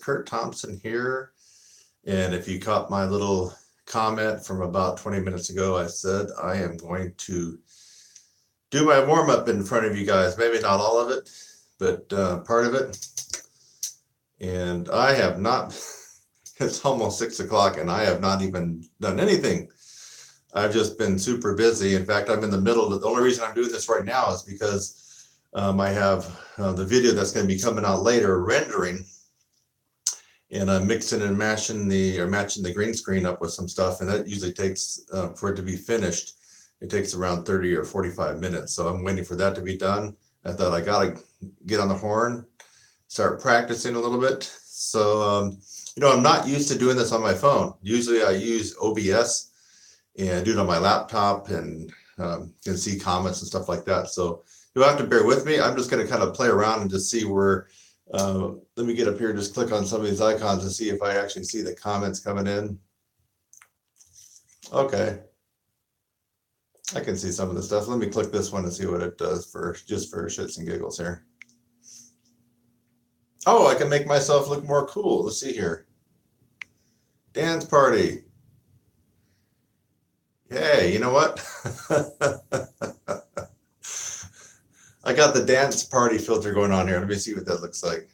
Kurt Thompson here. And if you caught my little comment from about 20 minutes ago, I said I am going to do my warm-up in front of you guys. Maybe not all of it, but part of it. And I have not, it's almost 6 o'clock and I have not even done anything. I've just been super busy. In fact, I'm in the middle of the only reason I'm doing this right now is because I have the video that's going to be coming out later rendering, and I'm mixing and matching the green screen up with some stuff, and that usually takes for it to be finished, it takes around 30 or 45 minutes. So I'm waiting for that to be done. I thought I gotta get on the horn, start practicing a little bit. So you know, I'm not used to doing this on my phone. Usually I use OBS and do it on my laptop and can see comments and stuff like that. So you'll have to bear with me. I'm just going to kind of play around and just see where, let me get up here, just click on some of these icons and see if I actually see the comments coming in. Okay. I can see some of the stuff. Let me click this one and see what it does just for shits and giggles here. Oh, I can make myself look more cool. Let's see here. Dance party. Hey, you know what? I got the dance party filter going on here. Let me see what that looks like.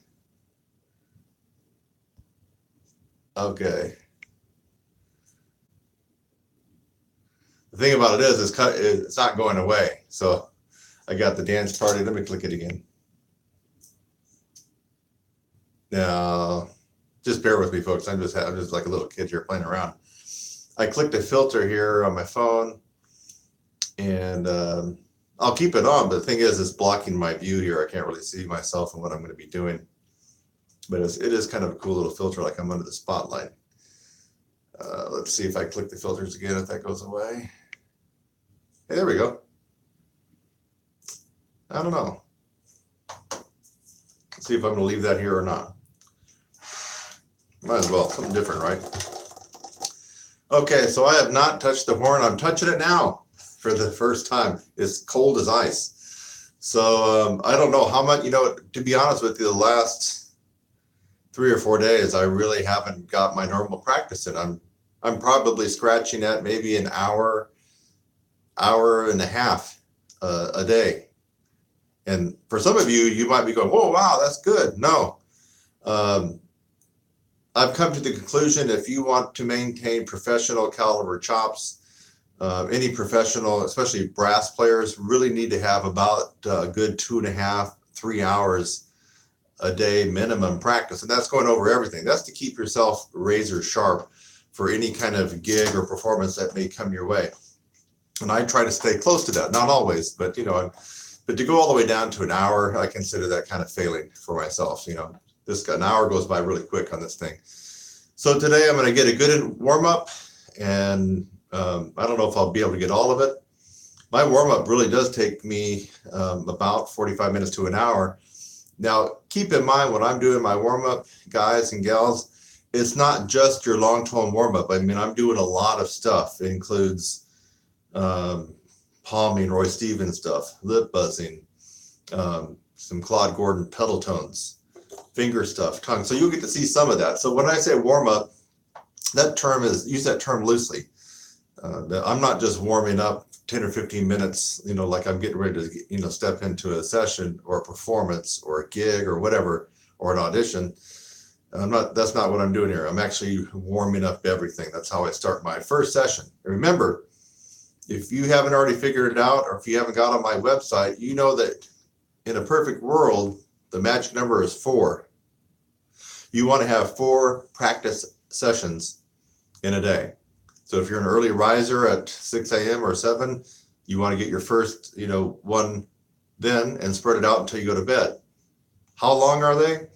Okay. The thing about it is it's not going away. So I got the dance party. Let me click it again. Now, just bear with me, folks. I'm just like a little kid here playing around. I clicked a filter here on my phone, and I'll keep it on, but the thing is, it's blocking my view here. I can't really see myself and what I'm going to be doing. But it is kind of a cool little filter, like I'm under the spotlight. Let's see if I click the filters again, if that goes away. Hey, there we go. I don't know. Let's see if I'm going to leave that here or not. Might as well, something different, right? Okay, so I have not touched the horn. I'm touching it now for the first time. It's cold as ice. So I don't know how much, you know, to be honest with you, the last 3 or 4 days, I really haven't got my normal practice in. I'm probably scratching at maybe an hour and a half a day. And for some of you, you might be going, whoa, wow, that's good. No. I've come to the conclusion, if you want to maintain professional caliber chops, any professional, especially brass players, really need to have about a good 2.5, 3 hours a day minimum practice. And that's going over everything. That's to keep yourself razor sharp for any kind of gig or performance that may come your way. And I try to stay close to that. Not always, but you know, but to go all the way down to an hour, I consider that kind of failing for myself. You know, an hour goes by really quick on this thing. So today I'm going to get a good warm up, and I don't know if I'll be able to get all of it. My warm up really does take me about 45 minutes to an hour. Now, keep in mind when I'm doing my warm up, guys and gals, it's not just your long tone warm up. I mean, I'm doing a lot of stuff. It includes palming, Roy Stevens stuff, lip buzzing, some Claude Gordon pedal tones, finger stuff, tongue. So you'll get to see some of that. So when I say warm up, that term is, use that term loosely. I'm not just warming up 10 or 15 minutes, you know, like I'm getting ready to, you know, step into a session or a performance or a gig or whatever, or an audition. That's not what I'm doing here. I'm actually warming up everything. That's how I start my first session. And remember, if you haven't already figured it out, or if you haven't got on my website, you know that in a perfect world, the magic number is 4. You want to have 4 practice sessions in a day. So if you're an early riser at 6 a.m. or 7, you want to get your first, you know, one then and spread it out until you go to bed. How long are they?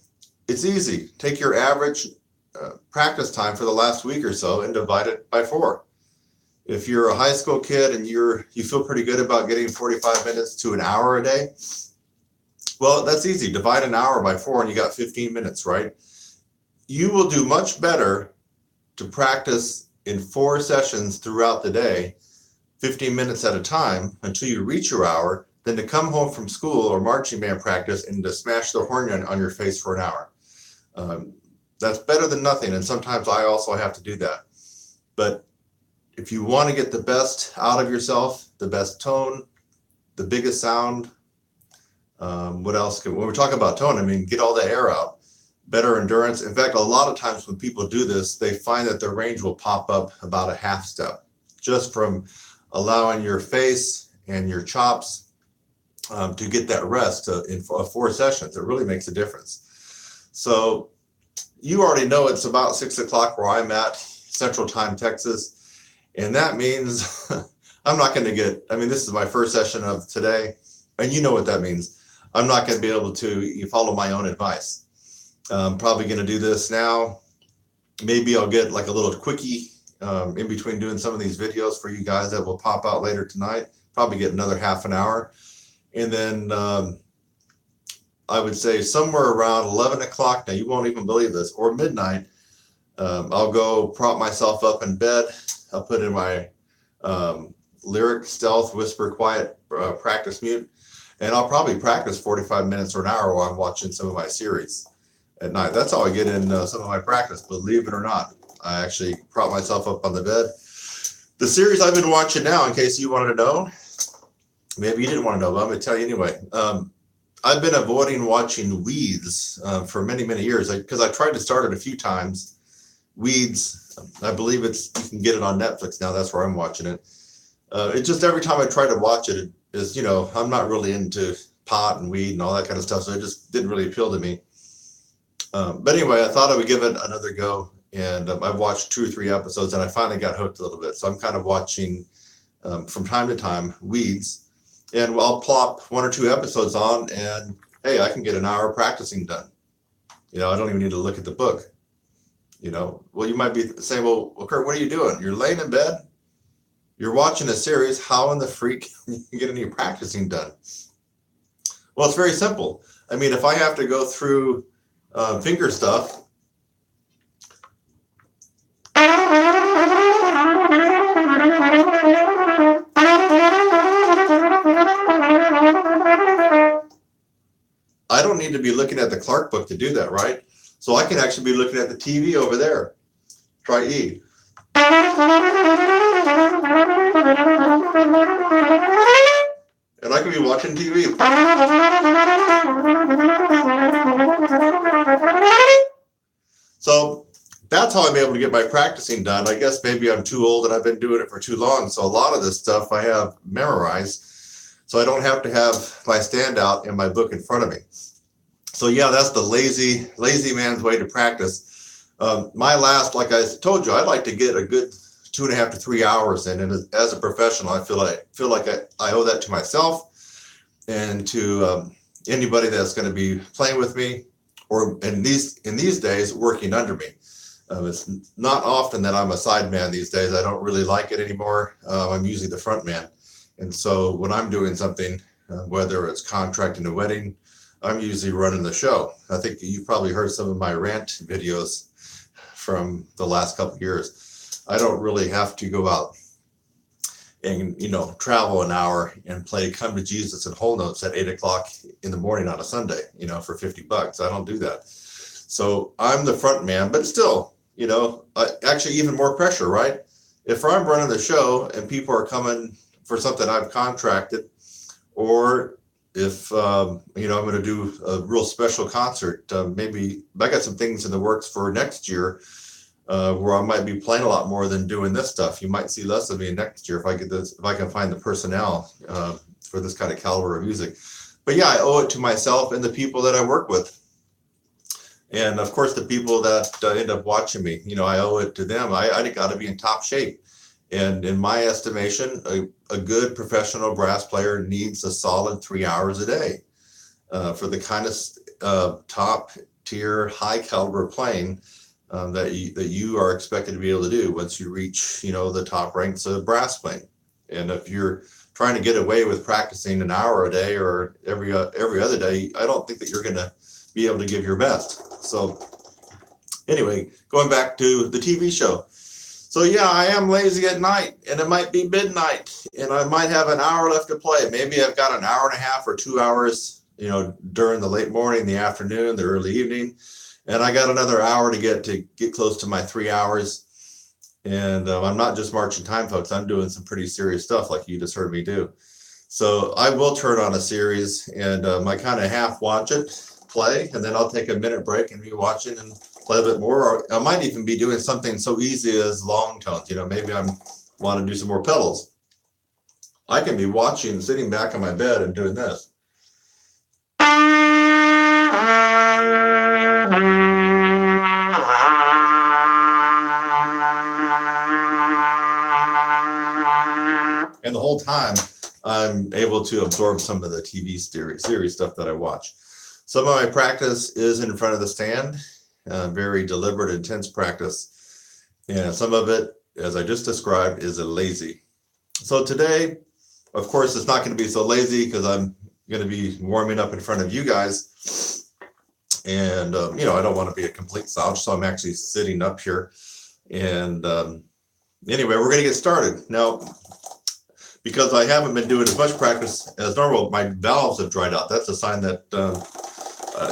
It's easy. Take your average practice time for the last week or so and divide it by 4. If you're a high school kid and you feel pretty good about getting 45 minutes to an hour a day, well, that's easy. Divide an hour by 4 and you got 15 minutes, right? You will do much better to practice in 4 sessions throughout the day, 15 minutes at a time until you reach your hour, than to come home from school or marching band practice and to smash the horn on your face for an hour. That's better than nothing. And sometimes I also have to do that. But if you want to get the best out of yourself, the best tone, the biggest sound, what else? When we're talking about tone, I mean, get all the air out, better endurance. In fact, a lot of times when people do this, they find that their range will pop up about a half step just from allowing your face and your chops to get that rest in 4 sessions. It really makes a difference. So you already know it's about 6 o'clock where I'm at, Central Time, Texas. And that means I'm not going to get, I mean, this is my first session of today. And you know what that means. I'm not going to be able to follow my own advice. I'm probably going to do this now. Maybe I'll get like a little quickie in between doing some of these videos for you guys that will pop out later tonight. Probably get another half an hour. And then I would say somewhere around 11 o'clock, now you won't even believe this, or midnight, I'll go prop myself up in bed. I'll put in my lyric, stealth, whisper, quiet, practice mute, and I'll probably practice 45 minutes or an hour while I'm watching some of my series at night. That's how I get in some of my practice, believe it or not. I actually prop myself up on the bed. The series I've been watching now, in case you wanted to know, maybe you didn't want to know, but I'm going to tell you anyway. I've been avoiding watching Weeds for many, many years because I tried to start it a few times. Weeds, I believe you can get it on Netflix now. That's where I'm watching it. It's just every time I try to watch it, is, I'm not really into pot and weed and all that kind of stuff, so it just didn't really appeal to me. But anyway, I thought I would give it another go, and I've watched 2 or 3 episodes, and I finally got hooked a little bit. So I'm kind of watching from time to time Weeds, and I'll plop 1 or 2 episodes on, and hey, I can get an hour of practicing done. I don't even need to look at the book. Well, you might be saying, well, Kurt, what are you doing? You're laying in bed. You're watching a series. How in the freak can you get any practicing done? Well, it's very simple. I mean, if I have to go through finger stuff, I don't need to be looking at the Clarke book to do that, right? So I can actually be looking at the TV over there. Try E. And I can be watching TV. So that's how I'm able to get my practicing done. I guess maybe I'm too old and I've been doing it for too long. So a lot of this stuff I have memorized. So I don't have to have my standout and my book in front of me. So yeah, that's the lazy man's way to practice. My last, like I told you, I'd like to get a good 2.5 to 3 hours in. And as a professional, I feel like I owe that to myself and to anybody that's going to be playing with me, or in these days working under me. It's not often that I'm a side man these days. I don't really like it anymore. I'm usually the front man. And so when I'm doing something, whether it's contracting a wedding, I'm usually running the show. I think you've probably heard some of my rant videos from the last couple of years. I don't really have to go out and, travel an hour and play Come to Jesus and Whole Notes at 8 o'clock in the morning on a Sunday, for $50. I don't do that. So I'm the front man, but still, actually even more pressure, right? If I'm running the show and people are coming for something I've contracted, or if, I'm going to do a real special concert, maybe I got some things in the works for next year where I might be playing a lot more than doing this stuff. You might see less of me next year if I can find the personnel for this kind of caliber of music. But yeah, I owe it to myself and the people that I work with. And of course, the people that end up watching me, I owe it to them. I got to be in top shape. And in my estimation, a good professional brass player needs a solid 3 hours a day for the kind of top tier, high caliber playing that you are expected to be able to do once you reach, the top ranks of brass playing. And if you're trying to get away with practicing an hour a day or every other day, I don't think that you're going to be able to give your best. So anyway, going back to the TV show. So yeah, I am lazy at night, and it might be midnight, and I might have an hour left to play. Maybe I've got an hour and a half or 2 hours, during the late morning, the afternoon, the early evening. And I got another hour to get close to my 3 hours. And I'm not just marching time, folks. I'm doing some pretty serious stuff like you just heard me do. So I will turn on a series and I kind of half watch it, play, and then I'll take a minute break and be watching and play a bit more. Or I might even be doing something so easy as long tones. You know, maybe I want to do some more pedals. I can be watching, sitting back on my bed and doing this. And the whole time, I'm able to absorb some of the TV series stuff that I watch. Some of my practice is in front of the stand, very deliberate, intense practice. And some of it, as I just described, is a lazy. So today, of course, it's not going to be so lazy because I'm going to be warming up in front of you guys. And, you know, I don't want to be a complete slouch, so I'm actually sitting up here. And anyway, we're going to get started. Now, because I haven't been doing as much practice as normal, my valves have dried out. That's a sign that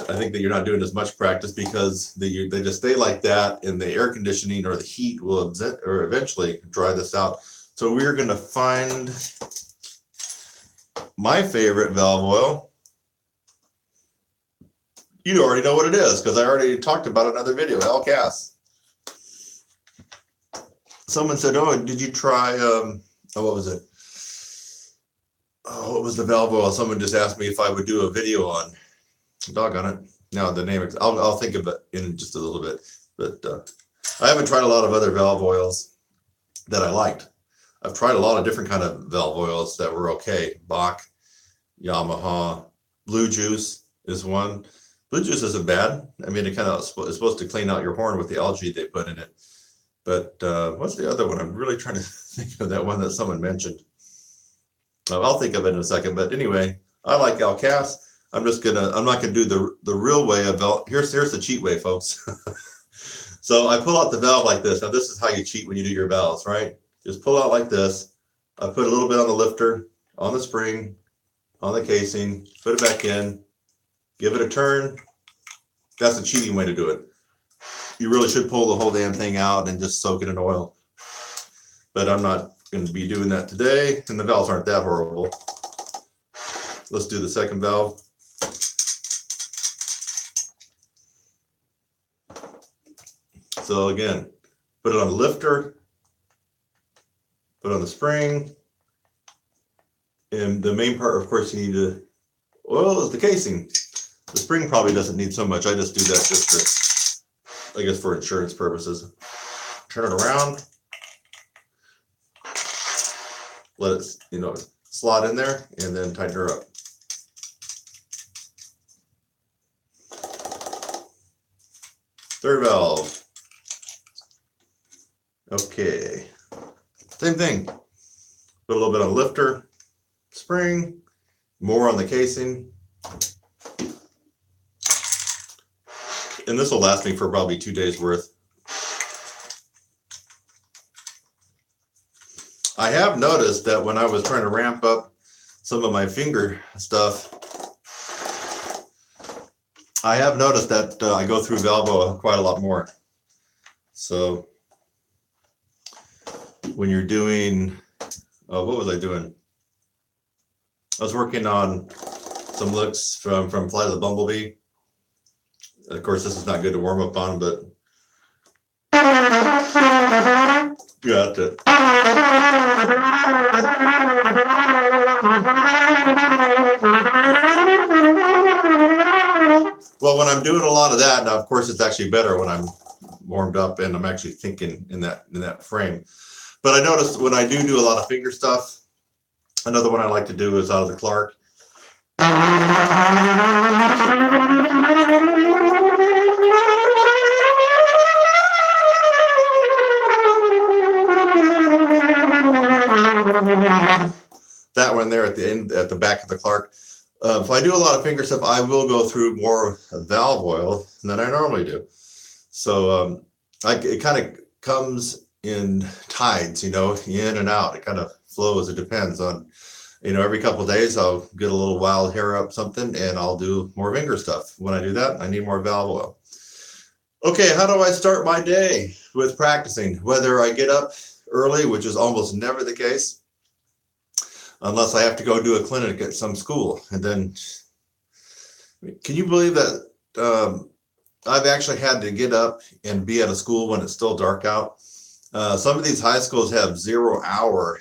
I think that you're not doing as much practice because they just stay like that, and the air conditioning or the heat will eventually dry this out. So we're going to find my favorite valve oil. You already know what it is because I already talked about it in another video, LCAS. Someone said, oh, did you try, what was it? Oh, what was the valve oil? Someone just asked me if I would do a video on. Doggone it. No, the name, I'll think of it in just a little bit. But I haven't tried a lot of other valve oils that I liked. I've tried a lot of different kind of valve oils that were okay. Bach, Yamaha, Blue Juice is one. Blue Juice isn't bad. I mean, it kind of is supposed to clean out your horn with the algae they put in it. But what's the other one? I'm really trying to think of that one that someone mentioned. I'll think of it in a second. But anyway, I like LCAS. I'm not gonna do the real way of valve. Here's the cheat way, folks. So I pull out the valve like this. Now this is how you cheat when you do your valves, right? Just pull out like this. I put a little bit on the lifter, on the spring, on the casing, put it back in, give it a turn. That's the cheating way to do it. You really should pull the whole damn thing out and just soak it in oil. But I'm not going to be doing that today, and the valves aren't that horrible. Let's do the second valve. So again, put it on the lifter, put it on the spring, and the main part, of course, you need to oil is the casing. The spring probably doesn't need so much. I just do that just to, I guess, for insurance purposes. Turn it around, let it, you know, slot in there, and then tighten her up. Third valve. Okay, same thing. Put a little bit on the lifter, spring, more on the casing. And this will last me for probably 2 days worth. I have noticed that when I was trying to ramp up some of my finger stuff, I have noticed that I go through valve oil quite a lot more. So when you're doing, what was I doing? I was working on some looks from Flight of the Bumblebee. Of course, this is not good to warm up on, but you have to. Well, when I'm doing a lot of that, now of course it's actually better when I'm warmed up and I'm actually thinking in that frame. But I noticed when I do a lot of finger stuff, another one I like to do is out of the Clark. That one there at the end, at the back of the Clark. If I do a lot of finger stuff, I will go through more valve oil than I normally do. So it kind of comes in tides, you know, in and out. It kind of flows. It depends on, you know, every couple of days I'll get a little wild hair up something and I'll do more finger stuff. When I do that, I need more valve oil. Okay, how do I start my day with practicing? Whether I get up early, which is almost never the case, unless I have to go do a clinic at some school. And then, can you believe that I've actually had to get up and be at a school when it's still dark out? Some of these high schools have 0 hour,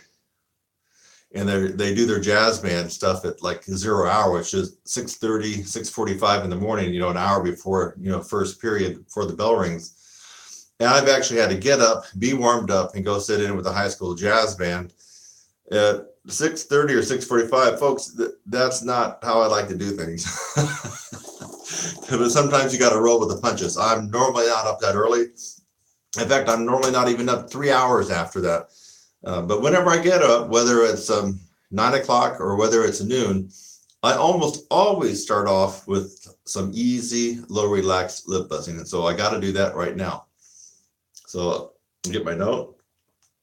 and they do their jazz band stuff at like 0 hour, which is 6:30, 6:45 in the morning, an hour before, first period before the bell rings. And I've actually had to get up, be warmed up, and go sit in with the high school jazz band at 6:30 or 6:45. Folks, that's not how I like to do things. But sometimes you got to roll with the punches. I'm normally not up that early. In fact, I'm normally not even up 3 hours after that. But whenever I get up, whether it's 9 o'clock or whether it's noon, I almost always start off with some easy, low relaxed lip buzzing. And so I got to do that right now. So get my note.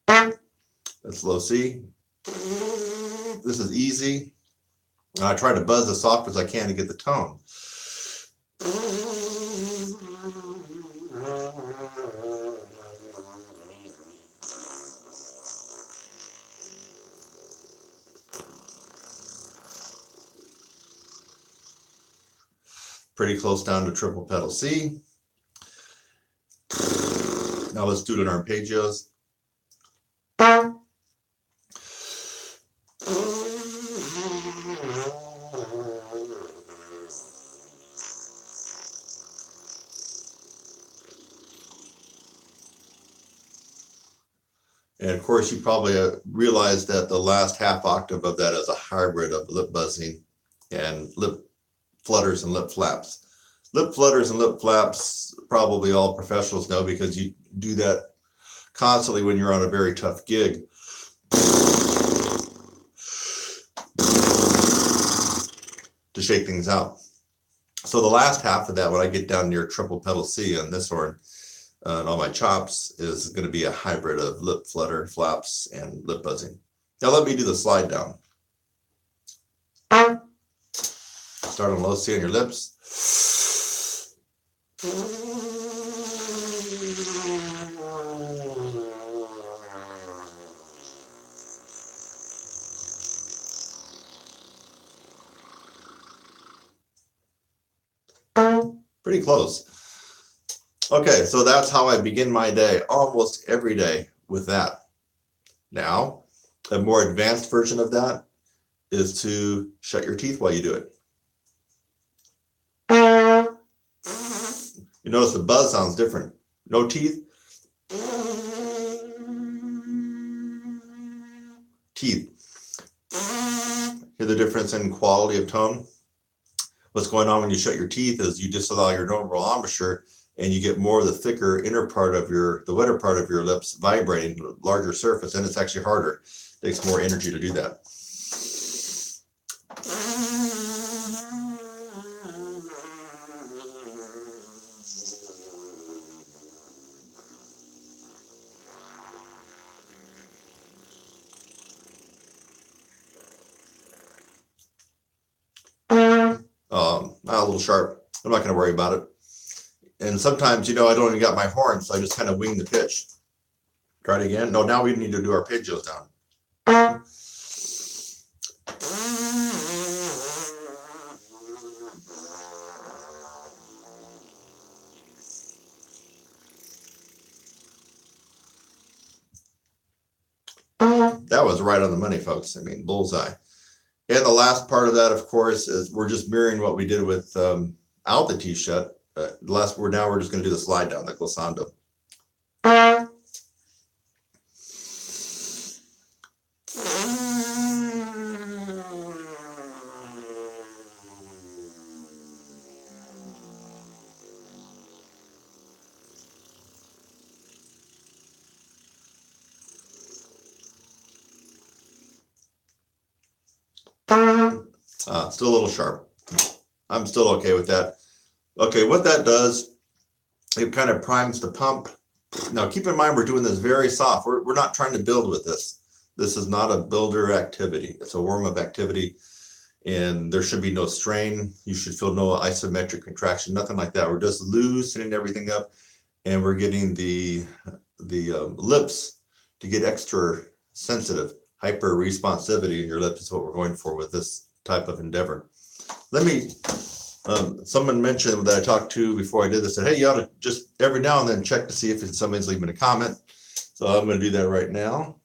That's low C. This is easy. I try to buzz as soft as I can to get the tone. Pretty close down to triple pedal C. Now let's do it in arpeggios. And of course, you probably realize that the last half octave of that is a hybrid of lip buzzing and lip flutters and lip flaps. Lip flutters and lip flaps, probably all professionals know, because you do that constantly when you're on a very tough gig. To shake things out. So the last half of that, when I get down near triple pedal C on this horn, and on my chops, is going to be a hybrid of lip flutter, flaps, and lip buzzing. Now let me do the slide down. Start on low C on your lips. Pretty close. Okay, so that's how I begin my day, almost every day with that. Now, a more advanced version of that is to shut your teeth while you do it. You notice the buzz sounds different. No teeth. Teeth. Hear the difference in quality of tone? What's going on when you shut your teeth is you disallow your normal embouchure, and you get more of the thicker inner part of the wetter part of your lips vibrating, larger surface, and it's actually harder. It takes more energy to do that. A little sharp. I'm not going to worry about it. And sometimes, I don't even got my horn, so I just kind of wing the pitch. Try it again. No, now we need to do arpeggios down. That was right on the money, folks. I mean, bullseye. And the last part of that, of course, is we're just mirroring what we did with out the T shut. Now we're just going to do the slide down, the glissando. Still a little sharp. I'm still okay with that. Okay, what that does, it kind of primes the pump. Now, keep in mind, we're doing this very soft. We're not trying to build with this. This is not a builder activity. It's a warm-up activity, and there should be no strain. You should feel no isometric contraction, nothing like that. We're just loosening everything up, and we're getting the lips to get extra sensitive. Hyper responsivity in your lips is what we're going for with this type of endeavor. Let me, someone mentioned that I talked to before I did this, said, hey, you ought to just every now and then check to see if somebody's leaving a comment. So I'm going to do that right now.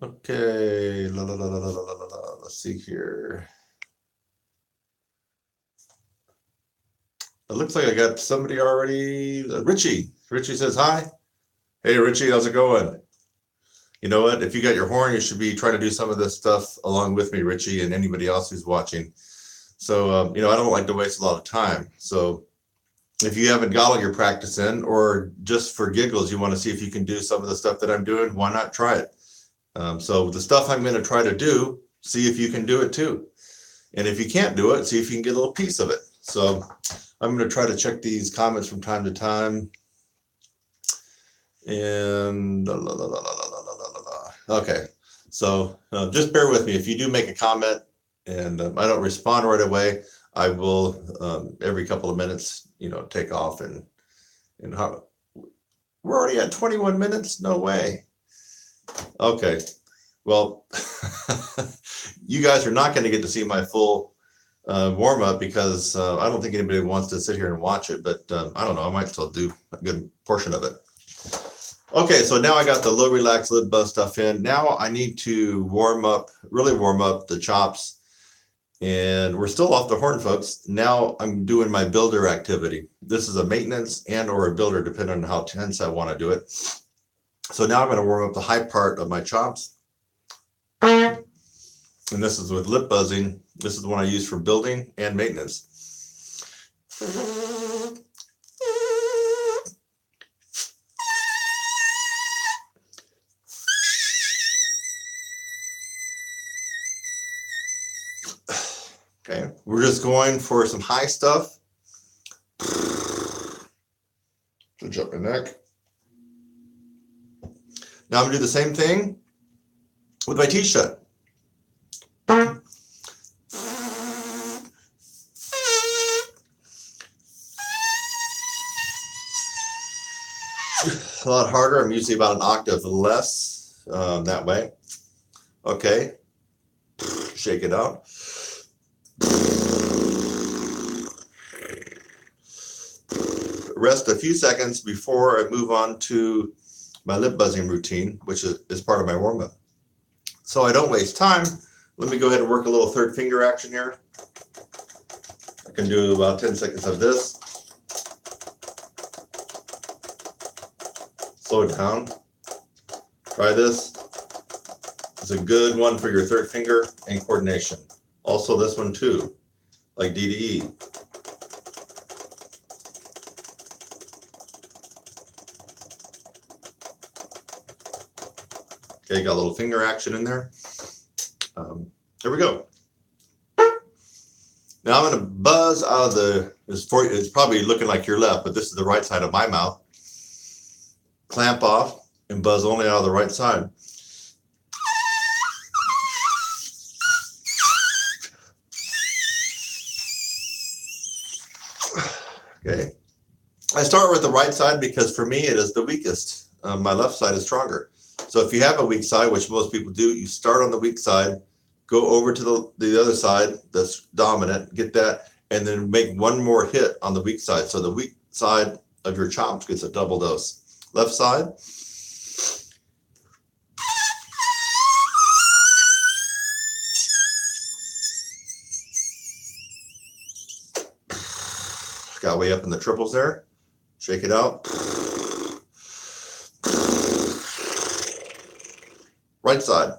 Okay, let's see here. It looks like I got somebody already. Richie. Richie says hi. Hey, Richie, how's it going? You know what? If you got your horn, you should be trying to do some of this stuff along with me, Richie, and anybody else who's watching. So, you know, I don't like to waste a lot of time. So if you haven't got all your practice in, or just for giggles, you want to see if you can do some of the stuff that I'm doing, why not try it? So the stuff I'm going to try to do, see if you can do it too. And if you can't do it, see if you can get a little piece of it. So I'm going to try to check these comments from time to time. And okay, so just bear with me. If you do make a comment and I don't respond right away, I will every couple of minutes, you know, take off and we're already at 21 minutes. No way. Okay, well, you guys are not going to get to see my full warm up because I don't think anybody wants to sit here and watch it, but I don't know, I might still do a good portion of it. Okay, so now I got the low relax lid buzz stuff in. Now I need to really warm up the chops, and we're still off the horn, folks. Now I'm doing my builder activity. This is a maintenance and or a builder, depending on how tense I want to do it. So now I'm going to warm up the high part of my chops. And this is with lip buzzing. This is the one I use for building and maintenance. Okay, we're just going for some high stuff. So jump your neck. Now I'm going to do the same thing with my teeth shut. A lot harder. I'm usually about an octave less that way. Okay, shake it out. Rest a few seconds before I move on to my lip buzzing routine, which is part of my warm-up. So I don't waste time. Let me go ahead and work a little third finger action here. I can do about 10 seconds of this. Slow it down. Try this. It's a good one for your third finger and coordination. Also this one too, like D to E. Okay, got a little finger action in there. There we go. Now I'm going to buzz out of it's probably looking like your left, but this is the right side of my mouth. Clamp off and buzz only out of the right side. Okay. I start with the right side because for me it is the weakest. My left side is stronger. So if you have a weak side, which most people do, you start on the weak side, go over to the other side that's dominant, get that, and then make one more hit on the weak side. So the weak side of your chops gets a double dose. Left side. Got way up in the triples there. Shake it out. Right side.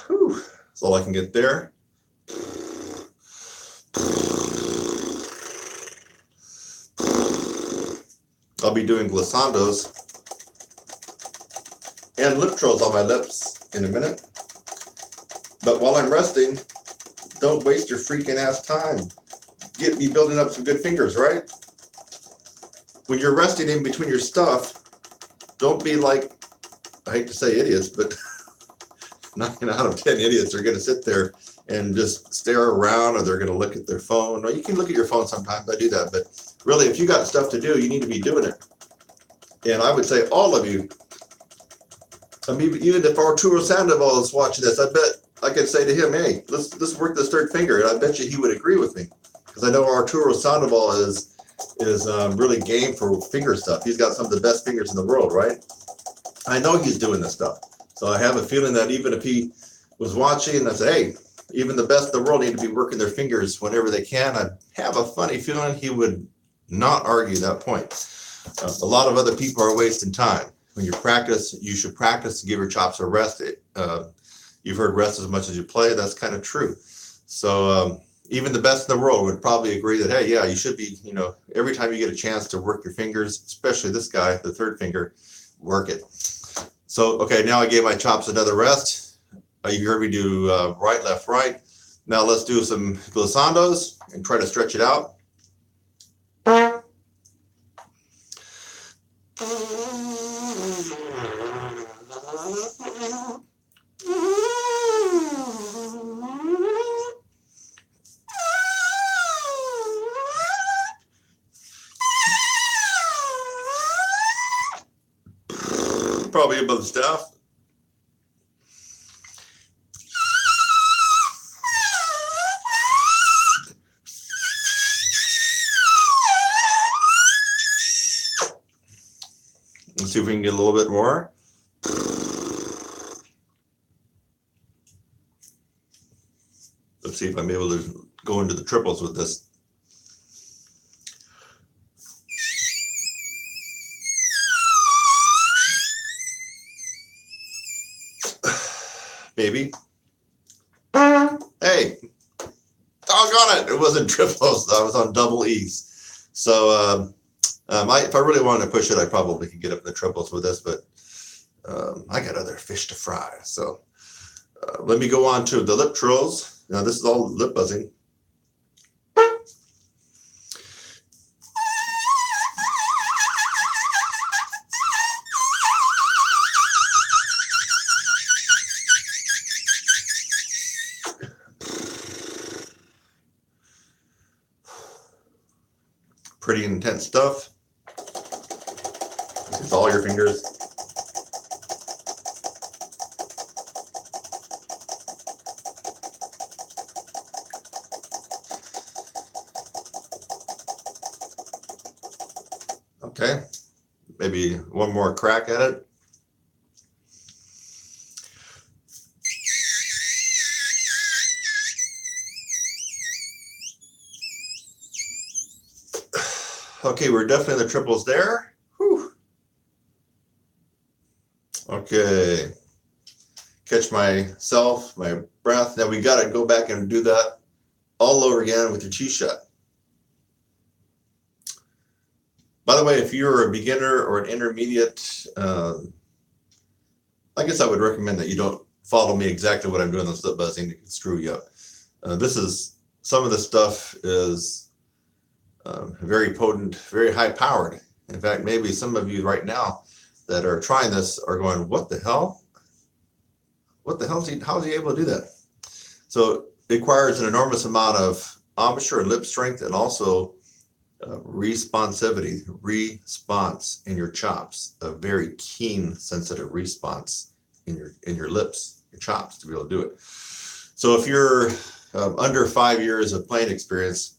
Whew. That's all I can get there. I'll be doing glissandos and lip trills on my lips in a minute. But while I'm resting, don't waste your freaking ass time. Get me building up some good fingers, right? when you're resting in between your stuff, don't be like, I hate to say idiots, but 9 out of 10 idiots are going to sit there and just stare around, or they're going to look at their phone. Or you can look at your phone sometimes, I do that, but really if you got stuff to do, you need to be doing it. And I would say all of you, I mean, even if Arturo Sandoval is watching this, I bet I could say to him, hey, let's work this third finger, and I bet you he would agree with me, because I know Arturo Sandoval is really game for finger stuff. He's got some of the best fingers in the world, right? I know he's doing this stuff. So I have a feeling that even if he was watching, I say, hey, even the best in the world need to be working their fingers whenever they can. I have a funny feeling he would not argue that point. A lot of other people are wasting time. When you practice, you should practice to give your chops a rest. You've heard rest as much as you play. That's kind of true. So even the best in the world would probably agree that, hey, yeah, you should be, every time you get a chance to work your fingers, especially this guy, the third finger, work it. So, okay, now I gave my chops another rest. You heard me do right, left, right. Now let's do some glissandos and try to stretch it out. Probably above the staff. Let's see if we can get a little bit more. Let's see if I'm able to go into the triples with this. Maybe. Hey, doggone it, it wasn't triples. I was on double E's. So if I really wanted to push it, I probably could get up in the triples with this, but I got other fish to fry. So let me go on to the lip trills. Now this is all lip buzzing. Pretty intense stuff. It's all your fingers. Okay, maybe one more crack at it. Okay, we're definitely in the triples there. Whew. Okay, catch myself, my breath. Now we got to go back and do that all over again with your T-shot. By the way, if you're a beginner or an intermediate, I guess I would recommend that you don't follow me exactly what I'm doing on slip buzzing. It can screw you up. Some of this stuff is very potent, very high powered. In fact, maybe some of you right now that are trying this are going, what the hell? What the hell how is he able to do that? So it requires an enormous amount of embouchure and lip strength, and also responsivity, response in your chops, a very keen, sensitive response in your lips, your chops, to be able to do it. So if you're under 5 years of playing experience,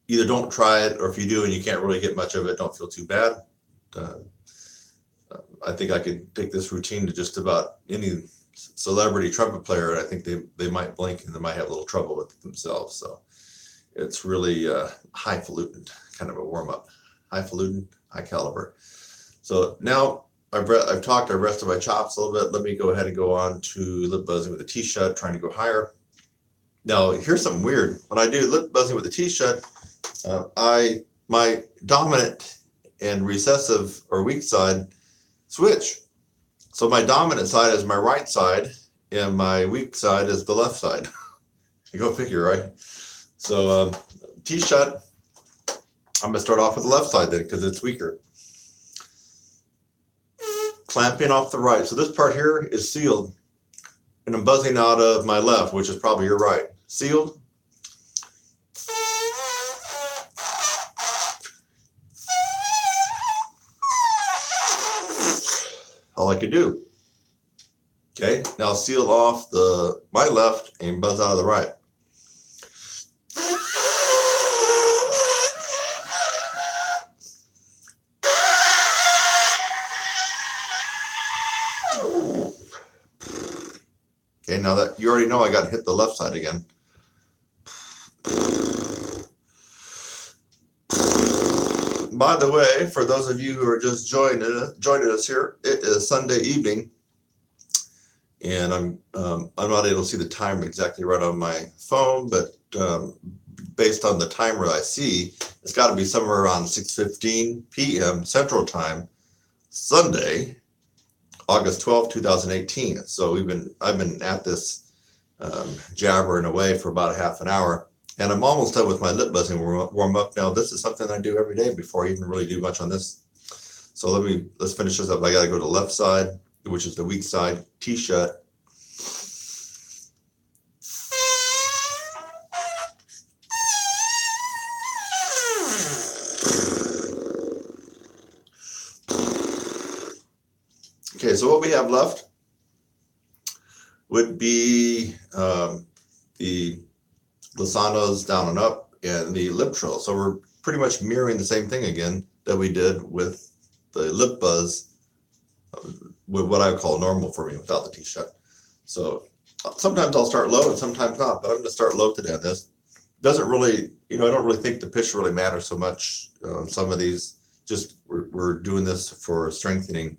either don't try it, or if you do and you can't really get much of it, don't feel too bad. I think I could take this routine to just about any celebrity trumpet player. I think they might blink and they might have a little trouble with it themselves. So it's really highfalutin, kind of a warm-up. Highfalutin, high caliber. So now I've talked, I've rested my chops a little bit. Let me go ahead and go on to lip buzzing with a T-shut, trying to go higher. Now, here's something weird. When I do lip buzzing with a T-shut, my dominant and recessive or weak side switch. So my dominant side is my right side, and my weak side is the left side. You go figure, right? So T-shut, I'm going to start off with the left side then because it's weaker. Clamping off the right. So this part here is sealed, and I'm buzzing out of my left, which is probably your right. Sealed. All I could do. Okay, now seal off my left and buzz out of the right. Okay, now that you already know I got to hit the left side again. By the way, for those of you who are just joining us here, it is Sunday evening, and I'm not able to see the time exactly right on my phone, but based on the timer I see, it's got to be somewhere around 6:15 p.m. Central Time, Sunday, August 12, 2018. So I've been at this jabbering away for about a half an hour. And I'm almost done with my lip buzzing warm up. Now, this is something I do every day before I even really do much on this. So let's finish this up. I got to go to the left side, which is the weak side, T-shut. Okay, so what we have left would be the Glossanos down and up and the lip trill. So we're pretty much mirroring the same thing again that we did with the lip buzz, with what I call normal for me without the T-shut. So sometimes I'll start low and sometimes not, but I'm going to start low today on this. Doesn't really, I don't really think the pitch really matters so much on some of these. Just we're doing this for strengthening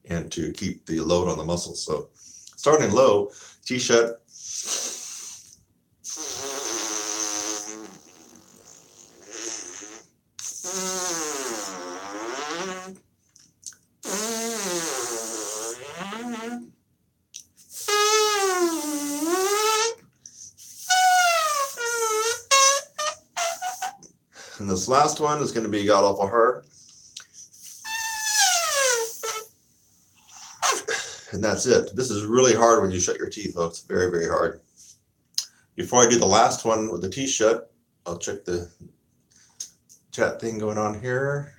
and to keep the load on the muscles. So starting low, T-shut. And this last one is going to be god awful hard. And that's it. This is really hard when you shut your teeth, folks. Very, very hard. Before I do the last one with the T-shut, I'll check the chat thing going on here.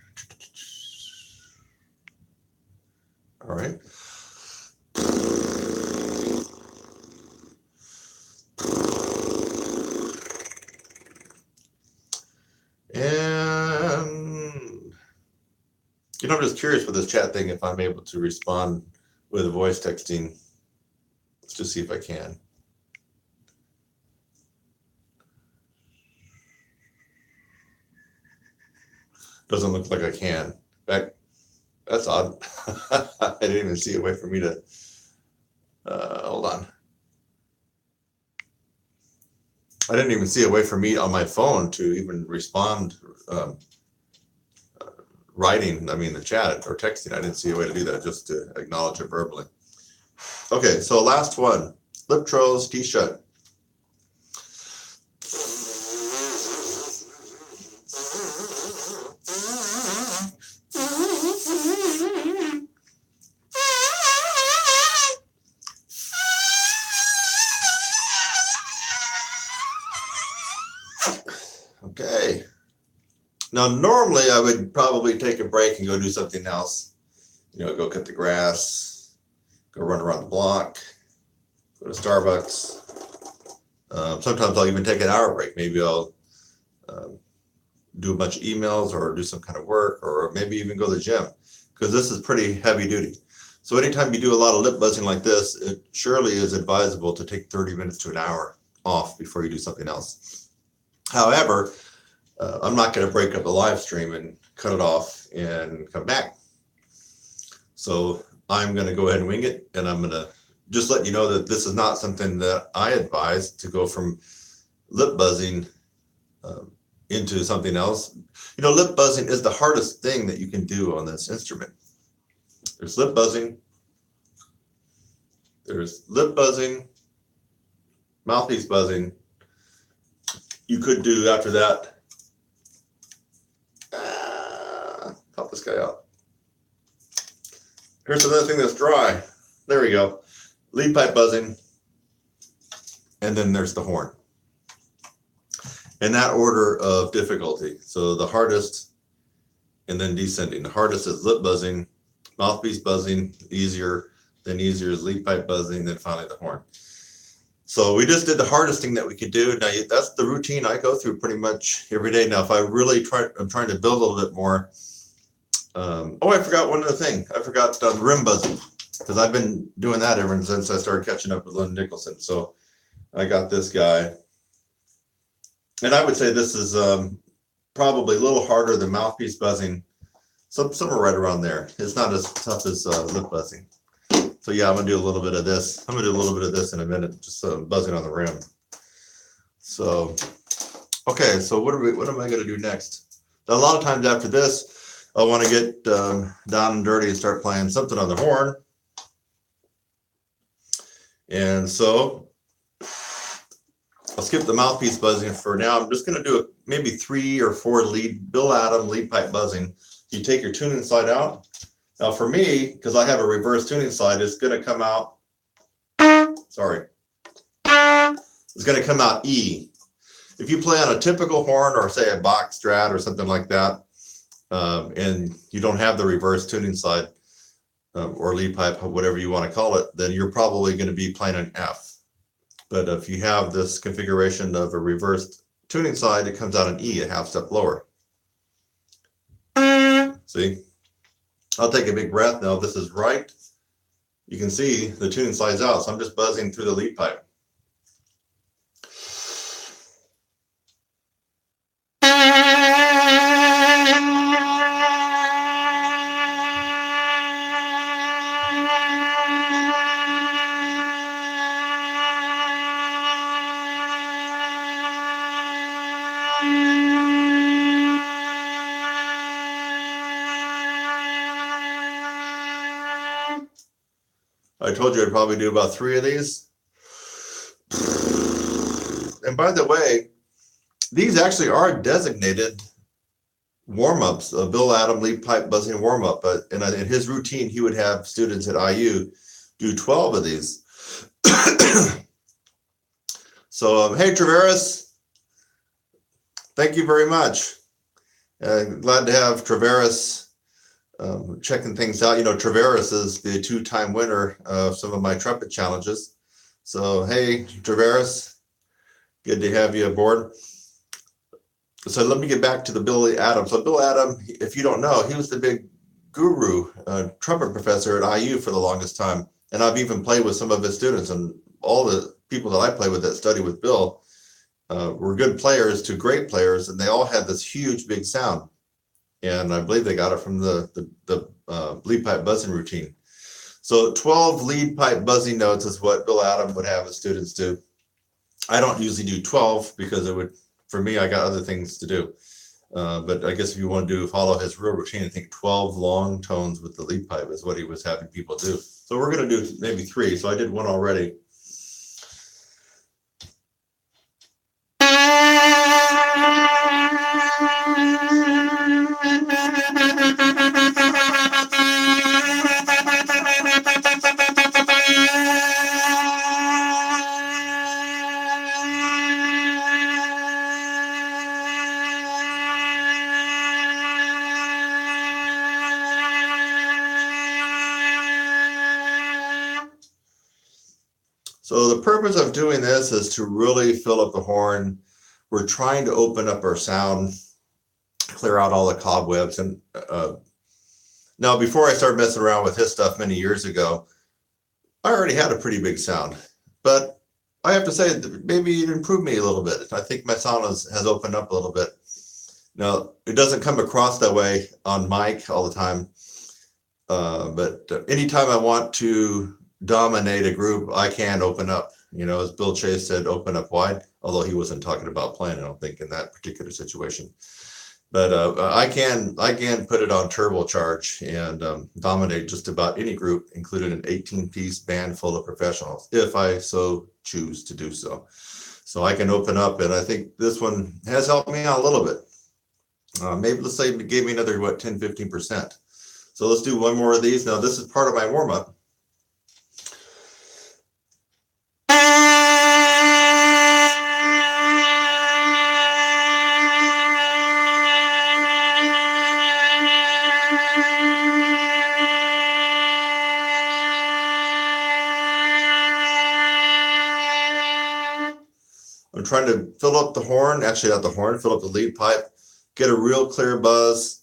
All right. And, I'm just curious with this chat thing if I'm able to respond with voice texting. Let's just see if I can. Doesn't look like I can. In fact, that's odd. I didn't even see a way for me to, hold on. I didn't even see a way for me on my phone to even respond, writing, the chat or texting. I didn't see a way to do that, just to acknowledge it verbally. Okay, so last one, lip trills, T-shut. Okay. Now, normally I would probably take a break and go do something else. Go cut the grass, go run around the block, go to Starbucks. Sometimes I'll even take an hour break. Maybe I'll do a bunch of emails or do some kind of work, or maybe even go to the gym, because this is pretty heavy duty. So anytime you do a lot of lip buzzing like this, it surely is advisable to take 30 minutes to an hour off before you do something else. However, I'm not going to break up the live stream and cut it off and come back. So I'm going to go ahead and wing it, and I'm going to just let you know that this is not something that I advise to go from lip buzzing into something else. Lip buzzing is the hardest thing that you can do on this instrument. There's lip buzzing, mouthpiece buzzing. You could do after that this guy out. Here's another thing that's dry. There we go. Lead pipe buzzing. And then there's the horn. In that order of difficulty. So the hardest and then descending. The hardest is lip buzzing, mouthpiece buzzing, easier. Then easier is lead pipe buzzing, then finally the horn. So we just did the hardest thing that we could do. Now that's the routine I go through pretty much every day. Now if I really I'm trying to build a little bit more. Oh, I forgot one other thing. I forgot rim buzzing, because I've been doing that ever since I started catching up with Lynn Nicholson. So I got this guy. And I would say this is probably a little harder than mouthpiece buzzing. Somewhere right around there. It's not as tough as lip buzzing. So yeah, I'm gonna do a little bit of this. I'm gonna do a little bit of this in a minute, just buzzing on the rim. So, okay, so what am I gonna do next? Now, a lot of times after this, I want to get down and dirty and start playing something on the horn. And so I'll skip the mouthpiece buzzing for now. I'm just gonna do maybe 3 or 4 Bill Adam lead pipe buzzing. You take your tuning slide out. Now for me, because I have a reverse tuning slide, it's going to come out, sorry, it's going to come out E. If you play on a typical horn or say a box strat or something like that, and you don't have the reverse tuning slide or lead pipe, whatever you want to call it, then you're probably going to be playing an F. But if you have this configuration of a reverse tuning slide, it comes out an E, a half step lower. See? I'll take a big breath now. If this is right, you can see the tuning slides out. So I'm just buzzing through the lead pipe. I told you I'd probably do about 3 of these. And by the way, these actually are designated warm-ups, Bill Adam lead pipe buzzing warm-up. But in his routine, he would have students at IU do 12 of these. So, hey, Traveris, thank you very much. Glad to have Traveris checking things out. You know, Traveris is the 2-time winner of some of my trumpet challenges. So, hey, Traveris, good to have you aboard. So let me get back to the Bill Adam. So Bill Adam, if you don't know, he was the big guru, trumpet professor at IU for the longest time. And I've even played with some of his students, and all the people that I play with that study with Bill were good players to great players, and they all had this huge, big sound. And I believe they got it from the lead pipe buzzing routine. So 12 lead pipe buzzing notes is what Bill Adam would have his students do. I don't usually do 12 because it would, for me, I got other things to do. But I guess if you want to follow his real routine, I think 12 long tones with the lead pipe is what he was having people do. So we're going to do maybe 3. So I did 1 already. So the purpose of doing this is to really fill up the horn. We're trying to open up our sound, clear out all the cobwebs. And now, before I started messing around with his stuff many years ago, I already had a pretty big sound. But I have to say that maybe it improved me a little bit. I think my sound has opened up a little bit. Now, it doesn't come across that way on mic all the time. But anytime I want to dominate a group, I can open up. You know, as Bill Chase said, open up wide, although he wasn't talking about playing, I don't think, in that particular situation. But I can put it on turbocharge and dominate just about any group, including an 18-piece band full of professionals, if I so choose to do so. So I can open up, and I think this one has helped me out a little bit. Maybe let's say it gave me another, what, 10, 15%. So let's do one more of these. Now this is part of my warm-up. I'm trying to fill up the horn, actually not the horn, fill up the lead pipe, get a real clear buzz,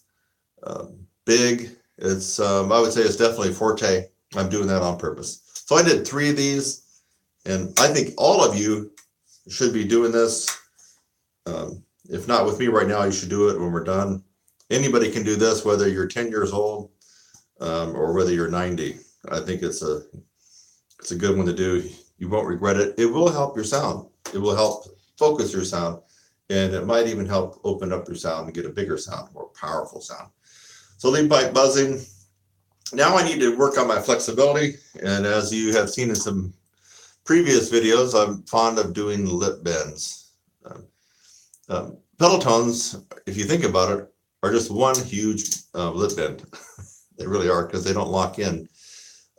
big. It's, I would say it's definitely forte. I'm doing that on purpose. So I did 3 of these, and I think all of you should be doing this. If not with me right now, you should do it when we're done. Anybody can do this, whether you're 10 years old or whether you're 90. I think it's a good one to do. You won't regret it. It will help your sound. It will help focus your sound, and it might even help open up your sound and get a bigger sound, more powerful sound. So lead pipe buzzing. Now I need to work on my flexibility, and as you have seen in some previous videos, I'm fond of doing lip bends. Pedal tones, if you think about it, are just one huge lip bend. They really are, because they don't lock in.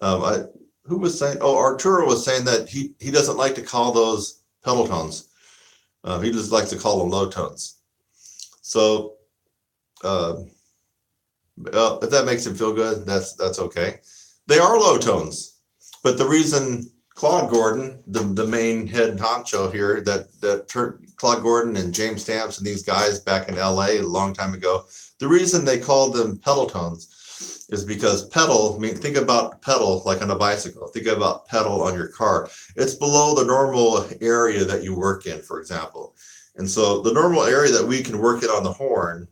Who was saying? Oh, Arturo was saying that he doesn't like to call those pedal tones. He just likes to call them low tones. So if that makes him feel good, that's okay. They are low tones, but the reason Claude Gordon, the main head honcho here, Claude Gordon and James Stamps and these guys back in LA a long time ago, the reason they called them pedal tones is because pedal, I mean, think about pedal like on a bicycle. Think about pedal on your car. It's below the normal area that you work in, for example. And so the normal area that we can work it on the horn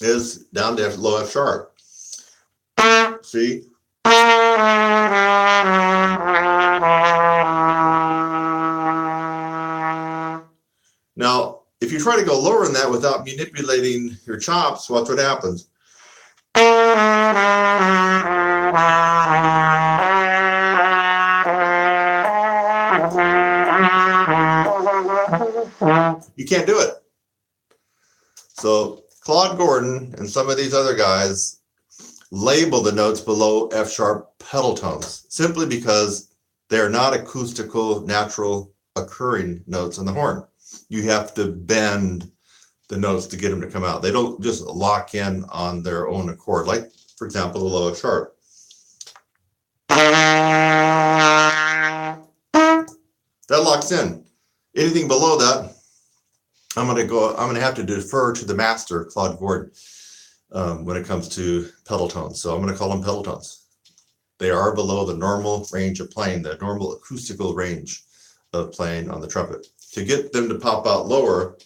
is down to low F sharp. See? Now, if you try to go lower than that without manipulating your chops, watch what happens. You can't do it. So Claude Gordon and some of these other guys label the notes below F sharp pedal tones simply because they're not acoustical, natural occurring notes on the horn. You have to bend the notes to get them to come out. They don't just lock in on their own accord, like, for example, the low F sharp. That locks in. Anything below that, I'm going to have to defer to the master, Claude Gordon, when it comes to pedal tones. So I'm going to call them pedal tones. They are below the normal range of playing, the normal acoustical range of playing on the trumpet. To get them to pop out lower,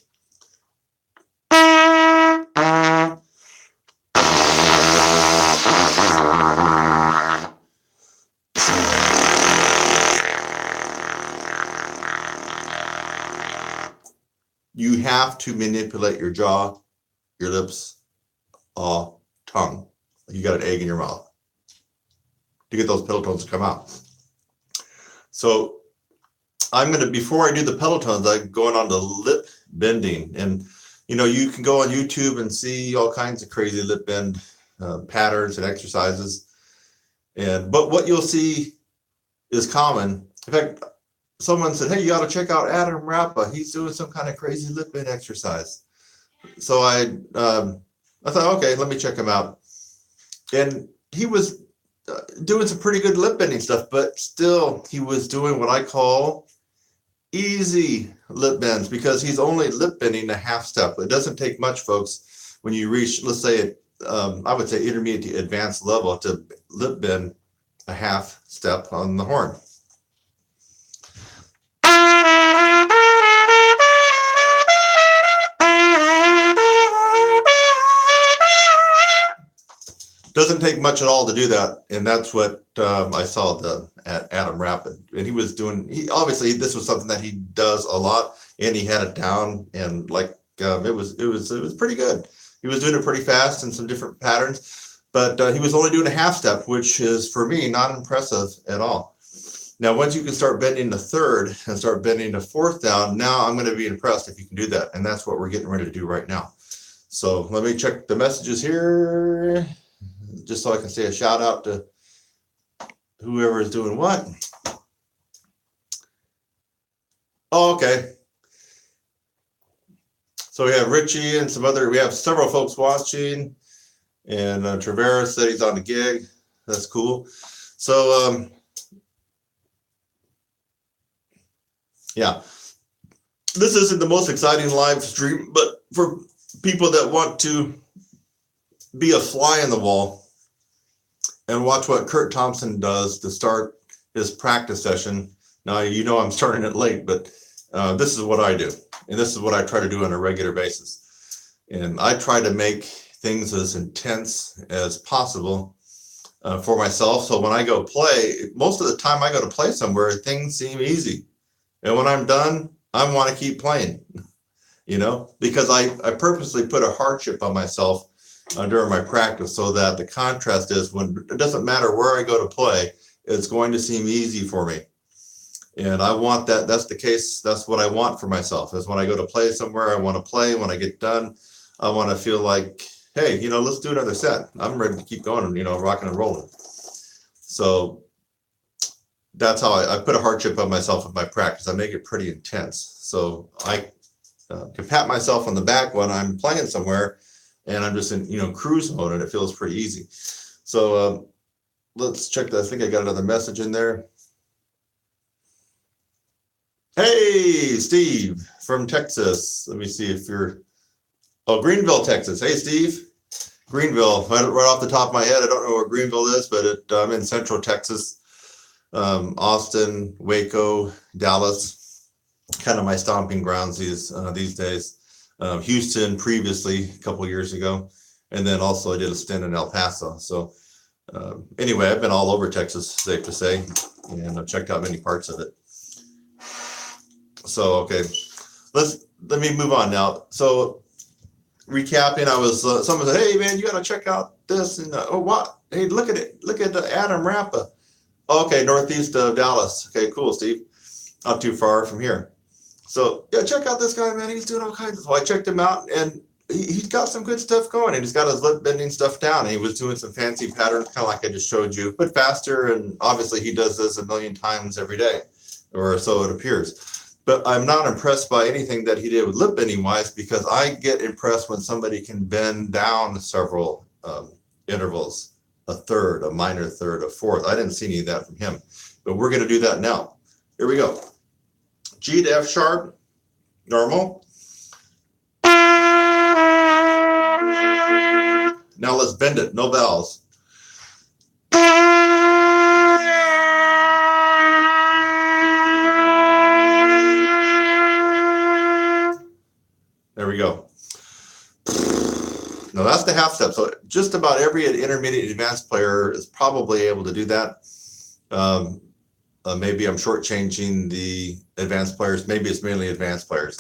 you have to manipulate your jaw, your lips, tongue. You got an egg in your mouth to get those pedal tones to come out. So I'm going to, before I do the pedal tones, I'm going on to lip bending. And, you know, you can go on YouTube and see all kinds of crazy lip bend patterns and exercises. But what you'll see is common. In fact, someone said, hey, you got to check out Adam Rappa. He's doing some kind of crazy lip bend exercise. So I thought, okay, let me check him out. And he was doing some pretty good lip bending stuff, but still he was doing what I call easy lip bends, because he's only lip bending a half step. It doesn't take much, folks, when you reach, let's say, I would say intermediate to advanced level, to lip bend a half step on the horn. Doesn't take much at all to do that, and that's what I saw at Adam Rappa, and he was doing. Obviously this was something that he does a lot, and he had it down, and like it was pretty good. He was doing it pretty fast in some different patterns, but he was only doing a half step, which is for me not impressive at all. Now, once you can start bending the third and start bending the fourth down, now I'm going to be impressed if you can do that, and that's what we're getting ready to do right now. So let me check the messages here, just so I can say a shout out to whoever is doing what. Oh, okay. So we have Richie and we have several folks watching, and Traveris said he's on the gig. That's cool. So, yeah, this isn't the most exciting live stream, but for people that want to be a fly in the wall and watch what Kurt Thompson does to start his practice session. Now, you know I'm starting it late, but this is what I do, and this is what I try to do on a regular basis. And I try to make things as intense as possible for myself. So when I go play, most of the time I go to play somewhere, things seem easy. And when I'm done, I want to keep playing, you know, because I purposely put a hardship on myself during my practice, so that the contrast is, when it doesn't matter where I go to play, it's going to seem easy for me. And I want that. That's the case. That's what I want for myself, is when I go to play somewhere, I want to play. When I get done, I want to feel like, hey, you know, let's do another set. I'm ready to keep going, you know, rocking and rolling. So that's how I put a hardship on myself with my practice. I make it pretty intense. So I can pat myself on the back when I'm playing somewhere and I'm just in, you know, cruise mode, and it feels pretty easy. So let's check that. I think I got another message in there. Hey, Steve from Texas. Let me see if you're, oh, Greenville, Texas. Hey, Steve. Greenville, right off the top of my head, I don't know where Greenville is, but I'm in Central Texas. Austin, Waco, Dallas, kind of my stomping grounds these days. Houston previously, a couple of years ago, and then also I did a stint in El Paso. So anyway, I've been all over Texas, safe to say, and I've checked out many parts of it. So okay, let me move on now. So recapping, I was someone said, "Hey man, you got to check out this," and oh what? Hey, look at it, look at Adam Rappa. Okay, northeast of Dallas. Okay, cool, Steve. Not too far from here. So yeah, check out this guy, man. He's doing all kinds of stuff. I checked him out, and he's got some good stuff going. And he's got his lip bending stuff down. And he was doing some fancy patterns, kind of like I just showed you, but faster. And obviously he does this a million times every day, or so it appears. But I'm not impressed by anything that he did with lip bending wise, because I get impressed when somebody can bend down several intervals, a third, a minor third, a fourth. I didn't see any of that from him, but we're going to do that now. Here we go. G to F sharp, normal. Now let's bend it, no vowels. There we go. Now that's the half step. So just about every intermediate advanced player is probably able to do that. Maybe I'm shortchanging the advanced players. Maybe it's mainly advanced players.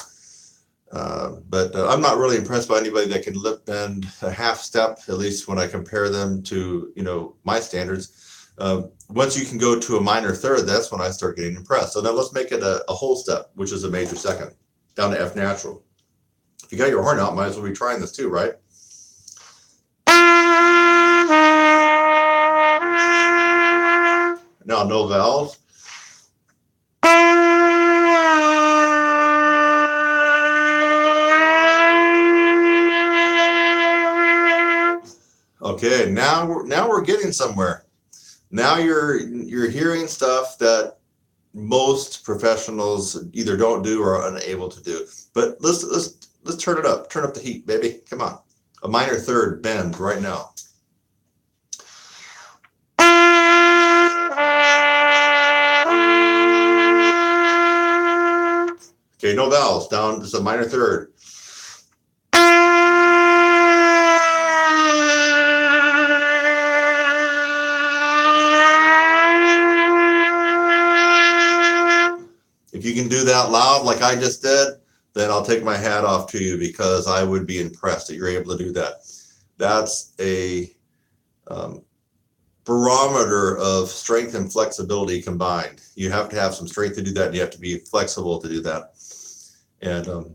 But I'm not really impressed by anybody that can lip bend a half step, at least when I compare them to, you know, my standards. Once you can go to a minor third, that's when I start getting impressed. So now let's make it a whole step, which is a major second, down to F natural. If you got your horn out, might as well be trying this too, right? Now no vowels. Okay, now we're getting somewhere. Now you're hearing stuff that most professionals either don't do or are unable to do. But let's turn it up. Turn up the heat, baby. Come on. A minor third bend right now. Okay, no vowels. Down just a minor third. If you can do that loud like I just did, then I'll take my hat off to you, because I would be impressed that you're able to do that. That's a barometer of strength and flexibility combined. You have to have some strength to do that, and you have to be flexible to do that. And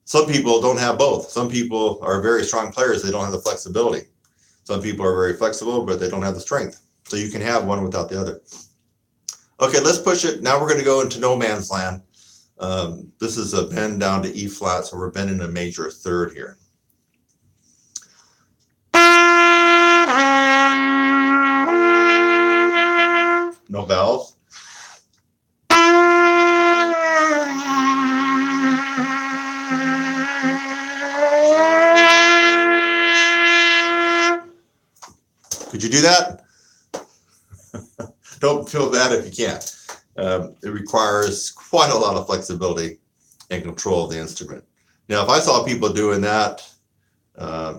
Some people don't have both. Some people are very strong players. They don't have the flexibility. Some people are very flexible, but they don't have the strength. So you can have one without the other. Okay, let's push it. Now we're going to go into no man's land. This is a bend down to E flat, so we're bending a major third here. No vowels. Could you do that? Don't feel bad if you can't. It requires quite a lot of flexibility and control of the instrument. Now, if I saw people doing that,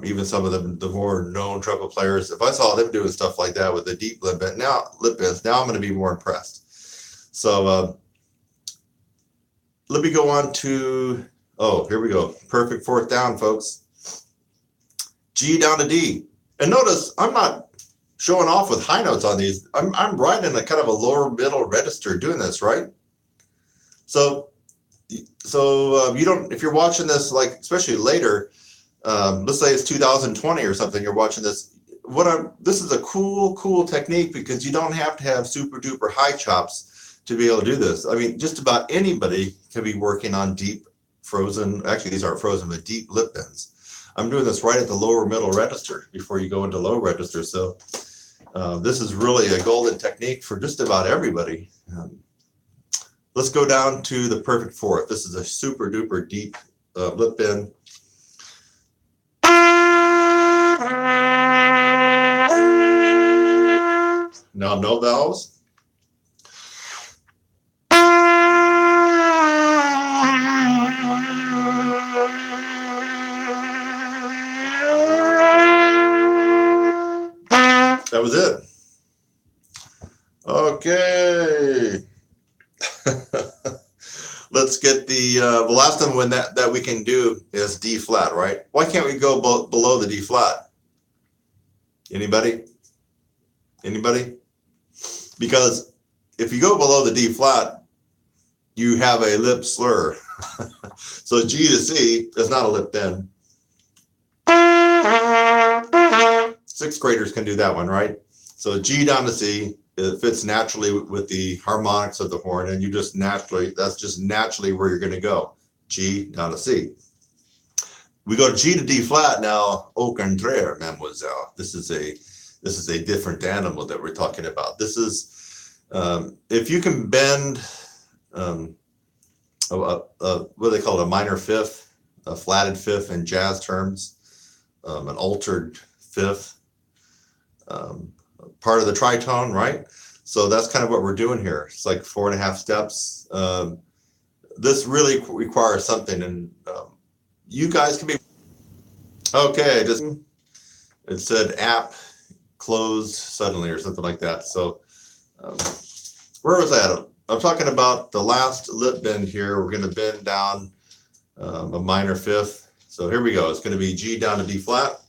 even some of the more known trumpet players, if I saw them doing stuff like that with the deep lip bends, now I'm going to be more impressed. So let me go on to, oh, here we go. Perfect fourth down, folks. G down to D. And notice I'm not showing off with high notes on these. I'm right in a kind of a lower middle register doing this, right? So you don't, if you're watching this, like especially later, let's say it's 2020 or something, you're watching this. This is a cool technique because you don't have to have super duper high chops to be able to do this. I mean, just about anybody can be working on deep frozen. Actually, these aren't frozen, but deep lip bends. I'm doing this right at the lower middle register before you go into low register. So this is really a golden technique for just about everybody. Let's go down to the perfect fourth. This is a super duper deep lip bend. Now no vowels. That was it. Okay. Let's get the last one that we can do is D flat, right? Why can't we go below the D flat? Anybody? Anybody? Because if you go below the D flat, you have a lip slur. So G to C is not a lip bend. Sixth graders can do that one, right? So G down to C, it fits naturally with the harmonics of the horn, and you just naturally, that's just naturally where you're going to go. G down to C. We go G to D flat now. Au contraire, mademoiselle. This is a different animal that we're talking about. This is if you can bend what do they call it, a minor fifth, a flatted fifth in jazz terms, an altered fifth, part of the tritone, right? So that's kind of what we're doing here. It's like 4.5 steps. This really requires something, and you guys can be okay. Just it said app closed suddenly or something like that. So where was that? I'm talking about the last lip bend here. We're going to bend down a minor fifth. So here we go. It's going to be G down to D flat.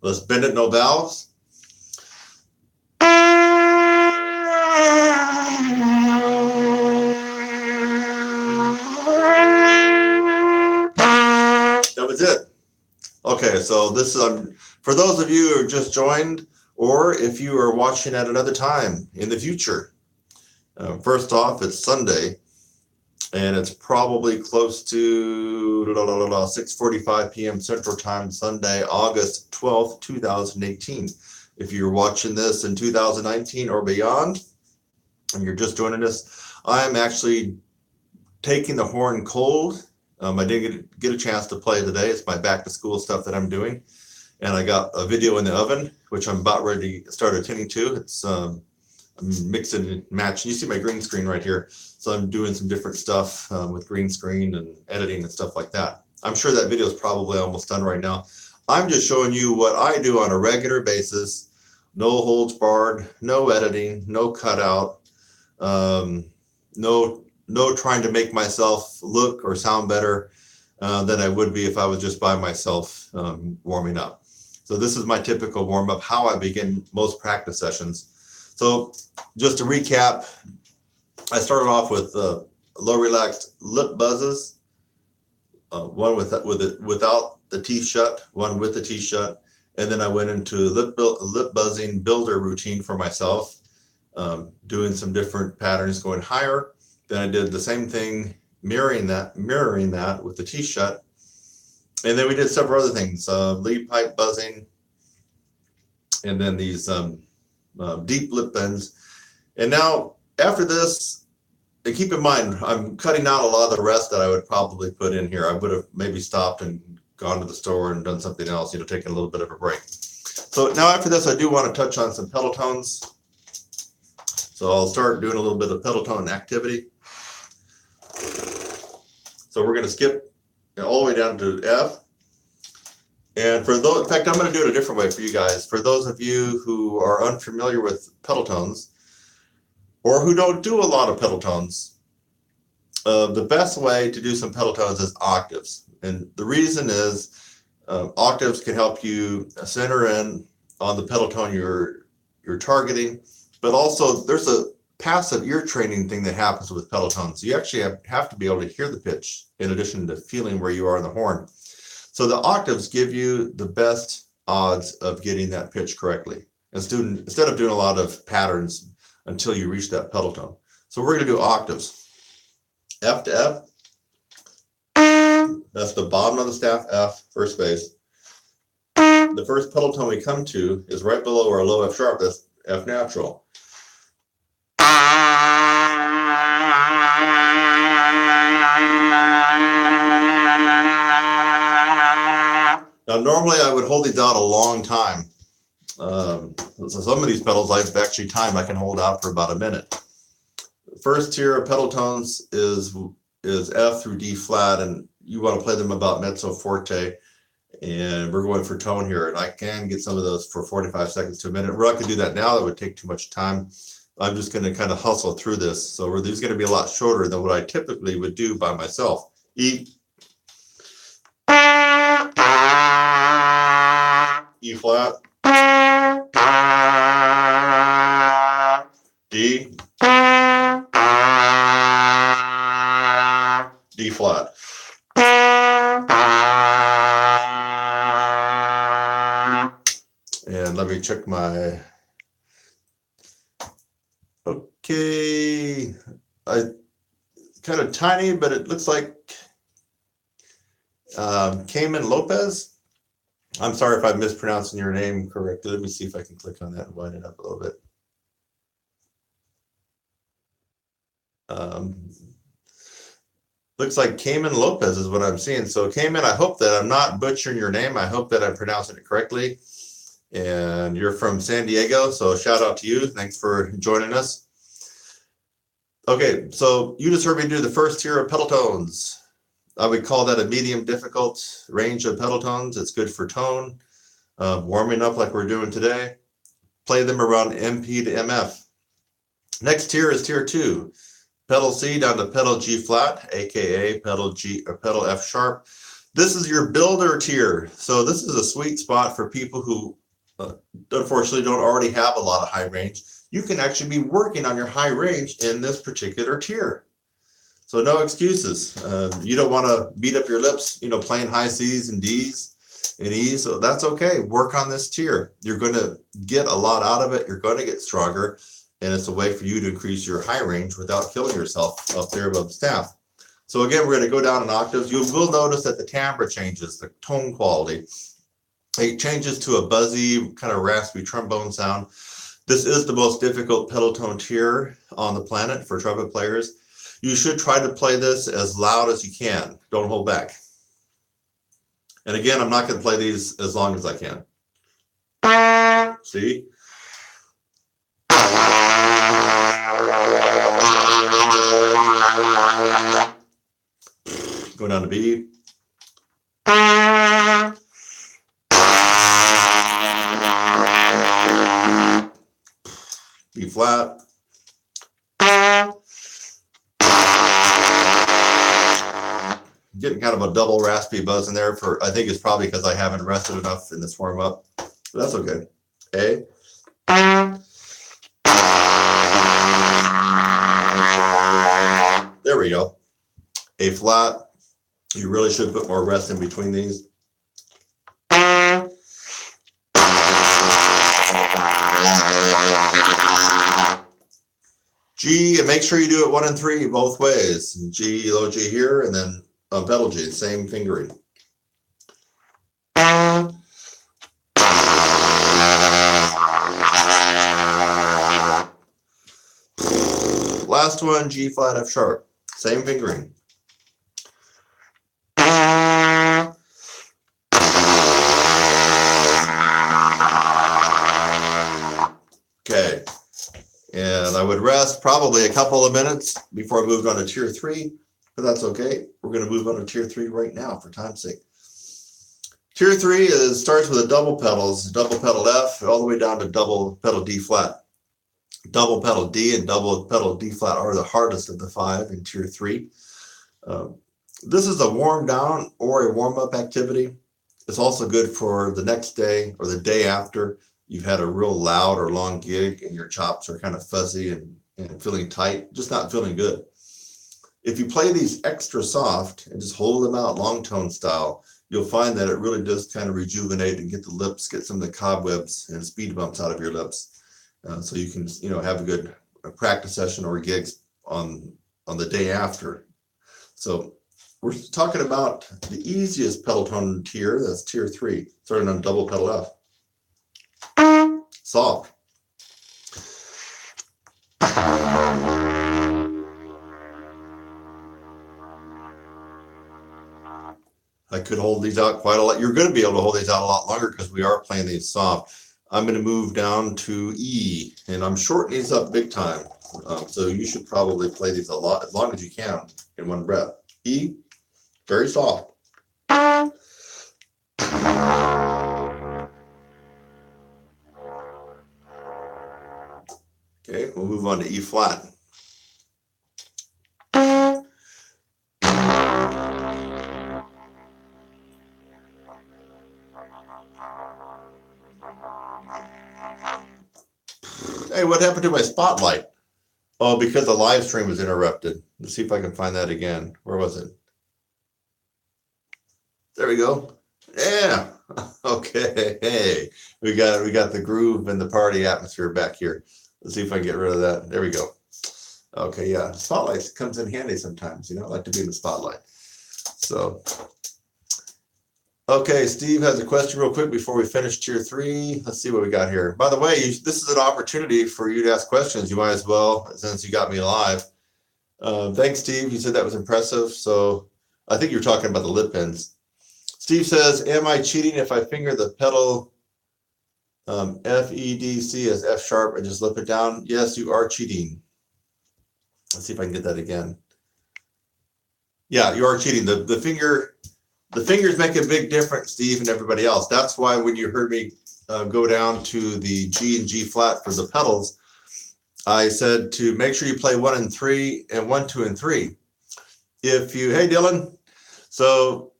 Let's bend it, no vowels. That was it. Okay, so this is for those of you who just joined, or if you are watching at another time in the future. First off, it's Sunday, and it's probably close to 6:45 p.m. Central Time, Sunday, August 12th, 2018. If you're watching this in 2019 or beyond, and you're just joining us, I'm actually taking the horn cold. I didn't get a chance to play today. It's my back to school stuff that I'm doing. And I got a video in the oven, which I'm about ready to start attending to. It's I'm mixing and matching. You see my green screen right here. So I'm doing some different stuff with green screen and editing and stuff like that. I'm sure that video is probably almost done right now. I'm just showing you what I do on a regular basis. No holds barred, no editing, no cutout, no trying to make myself look or sound better than I would be if I was just by myself warming up. So this is my typical warm up, how I begin most practice sessions. So just to recap, I started off with low relaxed lip buzzes, one without the teeth shut, one with the teeth shut, and then I went into lip buzzing builder routine for myself, doing some different patterns going higher. Then I did the same thing, mirroring that with the teeth shut, and then we did several other things, lead pipe buzzing, and then these deep lip bends. And now after this, and keep in mind, I'm cutting out a lot of the rest that I would probably put in here. I would have maybe stopped and gone to the store and done something else, taking a little bit of a break. So now after this, I do want to touch on some pedal tones. So I'll start doing a little bit of pedal tone activity. So we're going to skip all the way down to F. And for those, in fact, I'm going to do it a different way for you guys. For those of you who are unfamiliar with pedal tones, or who don't do a lot of pedal tones, the best way to do some pedal tones is octaves. And the reason is octaves can help you center in on the pedal tone you're targeting, but also there's a passive ear training thing that happens with pedal tones. You actually have to be able to hear the pitch in addition to feeling where you are in the horn. So the octaves give you the best odds of getting that pitch correctly, instead of doing a lot of patterns until you reach that pedal tone. So we're going to do octaves. F to F. That's the bottom of the staff, F, first bass. The first pedal tone we come to is right below our low F sharp, that's F natural. Now normally I would hold these out a long time. So some of these pedals I've actually timed, I can hold out for about a minute. First tier of pedal tones is F through D flat, and you want to play them about mezzo forte, and we're going for tone here, and I can get some of those for 45 seconds to a minute. We're not going to do that now, that would take too much time. I'm just going to kind of hustle through this. So these are going to be a lot shorter than what I typically would do by myself. E flat, D, D flat. And let me check my, okay, kind of tiny, but it looks like Cayman Lopez. I'm sorry if I'm mispronouncing your name correctly. Let me see if I can click on that and widen it up a little bit. Looks like Cayman Lopez is what I'm seeing. So Cayman, I hope that I'm not butchering your name. I hope that I'm pronouncing it correctly. And you're from San Diego, so shout out to you. Thanks for joining us. Okay, so you just heard me do the first tier of pedal tones. I would call that a medium difficult range of pedal tones. It's good for tone, warming up like we're doing today. Play them around MP to MF. Next tier is tier 2. Pedal C down to pedal G flat, aka pedal G or pedal F sharp. This is your builder tier. So this is a sweet spot for people who unfortunately don't already have a lot of high range. You can actually be working on your high range in this particular tier. So no excuses. You don't want to beat up your lips, playing high C's and D's and E's. So that's okay. Work on this tier. You're going to get a lot out of it. You're going to get stronger. And it's a way for you to increase your high range without killing yourself up there above the staff. So again, we're going to go down in octaves. You will notice that the timbre changes, the tone quality. It changes to a buzzy, kind of raspy trombone sound. This is the most difficult pedal tone tier on the planet for trumpet players. You should try to play this as loud as you can. Don't hold back. And again, I'm not going to play these as long as I can. See? Go down to B. B flat. Getting kind of a double raspy buzz in there I think it's probably because I haven't rested enough in this warm up. But that's okay. A. you go. A flat. You really should put more rest in between these. G, and make sure you do it 1 and 3 both ways. G, low G here, and then pedal G, same fingering. Last one, G flat, F sharp, same fingering. Okay, and I would rest probably a couple of minutes before I moved on to tier 3, but that's okay. We're going to move on to tier 3 right now for time's sake. Tier 3 starts with a double pedals, double pedal F, all the way down to double pedal D flat. Double pedal D and double pedal D flat are the hardest of the 5 in tier 3. This is a warm down or a warm up activity. It's also good for the next day or the day after you've had a real loud or long gig and your chops are kind of fuzzy and feeling tight, just not feeling good. If you play these extra soft and just hold them out long tone style, you'll find that it really does kind of rejuvenate and get the lips, get some of the cobwebs and speed bumps out of your lips. So you can, have a good practice session or gigs on the day after. So we're talking about the easiest pedal tone tier, that's tier 3, starting on double pedal F. Soft. I could hold these out quite a lot. You're going to be able to hold these out a lot longer because we are playing these soft. I'm going to move down to E, and I'm shortening these up big time. So you should probably play these a lot, as long as you can, in one breath. E, very soft. Okay, we'll move on to E flat. Hey, what happened to my spotlight? Oh, because the live stream was interrupted. Let's see if I can find that again. Where was it? There we go. Yeah. Okay. Hey, we got the groove and the party atmosphere back here. Let's see if I can get rid of that. There we go. Okay, yeah. Spotlight comes in handy sometimes. I like to be in the spotlight. So, okay, Steve has a question real quick before we finish tier 3. Let's see what we got here. By the way, this is an opportunity for you to ask questions. You might as well, since you got me live. Thanks, Steve. You said that was impressive. So I think you're talking about the lip ends. Steve says, am I cheating if I finger the pedal F, E, D, C as F sharp and just lip it down? Yes, you are cheating. Let's see if I can get that again. Yeah, you are cheating. The fingers make a big difference, Steve, and everybody else. That's why when you heard me go down to the G and G flat for the pedals, I said to make sure you play 1 and 3 and 1, 2, and 3. Hey, Dylan. So,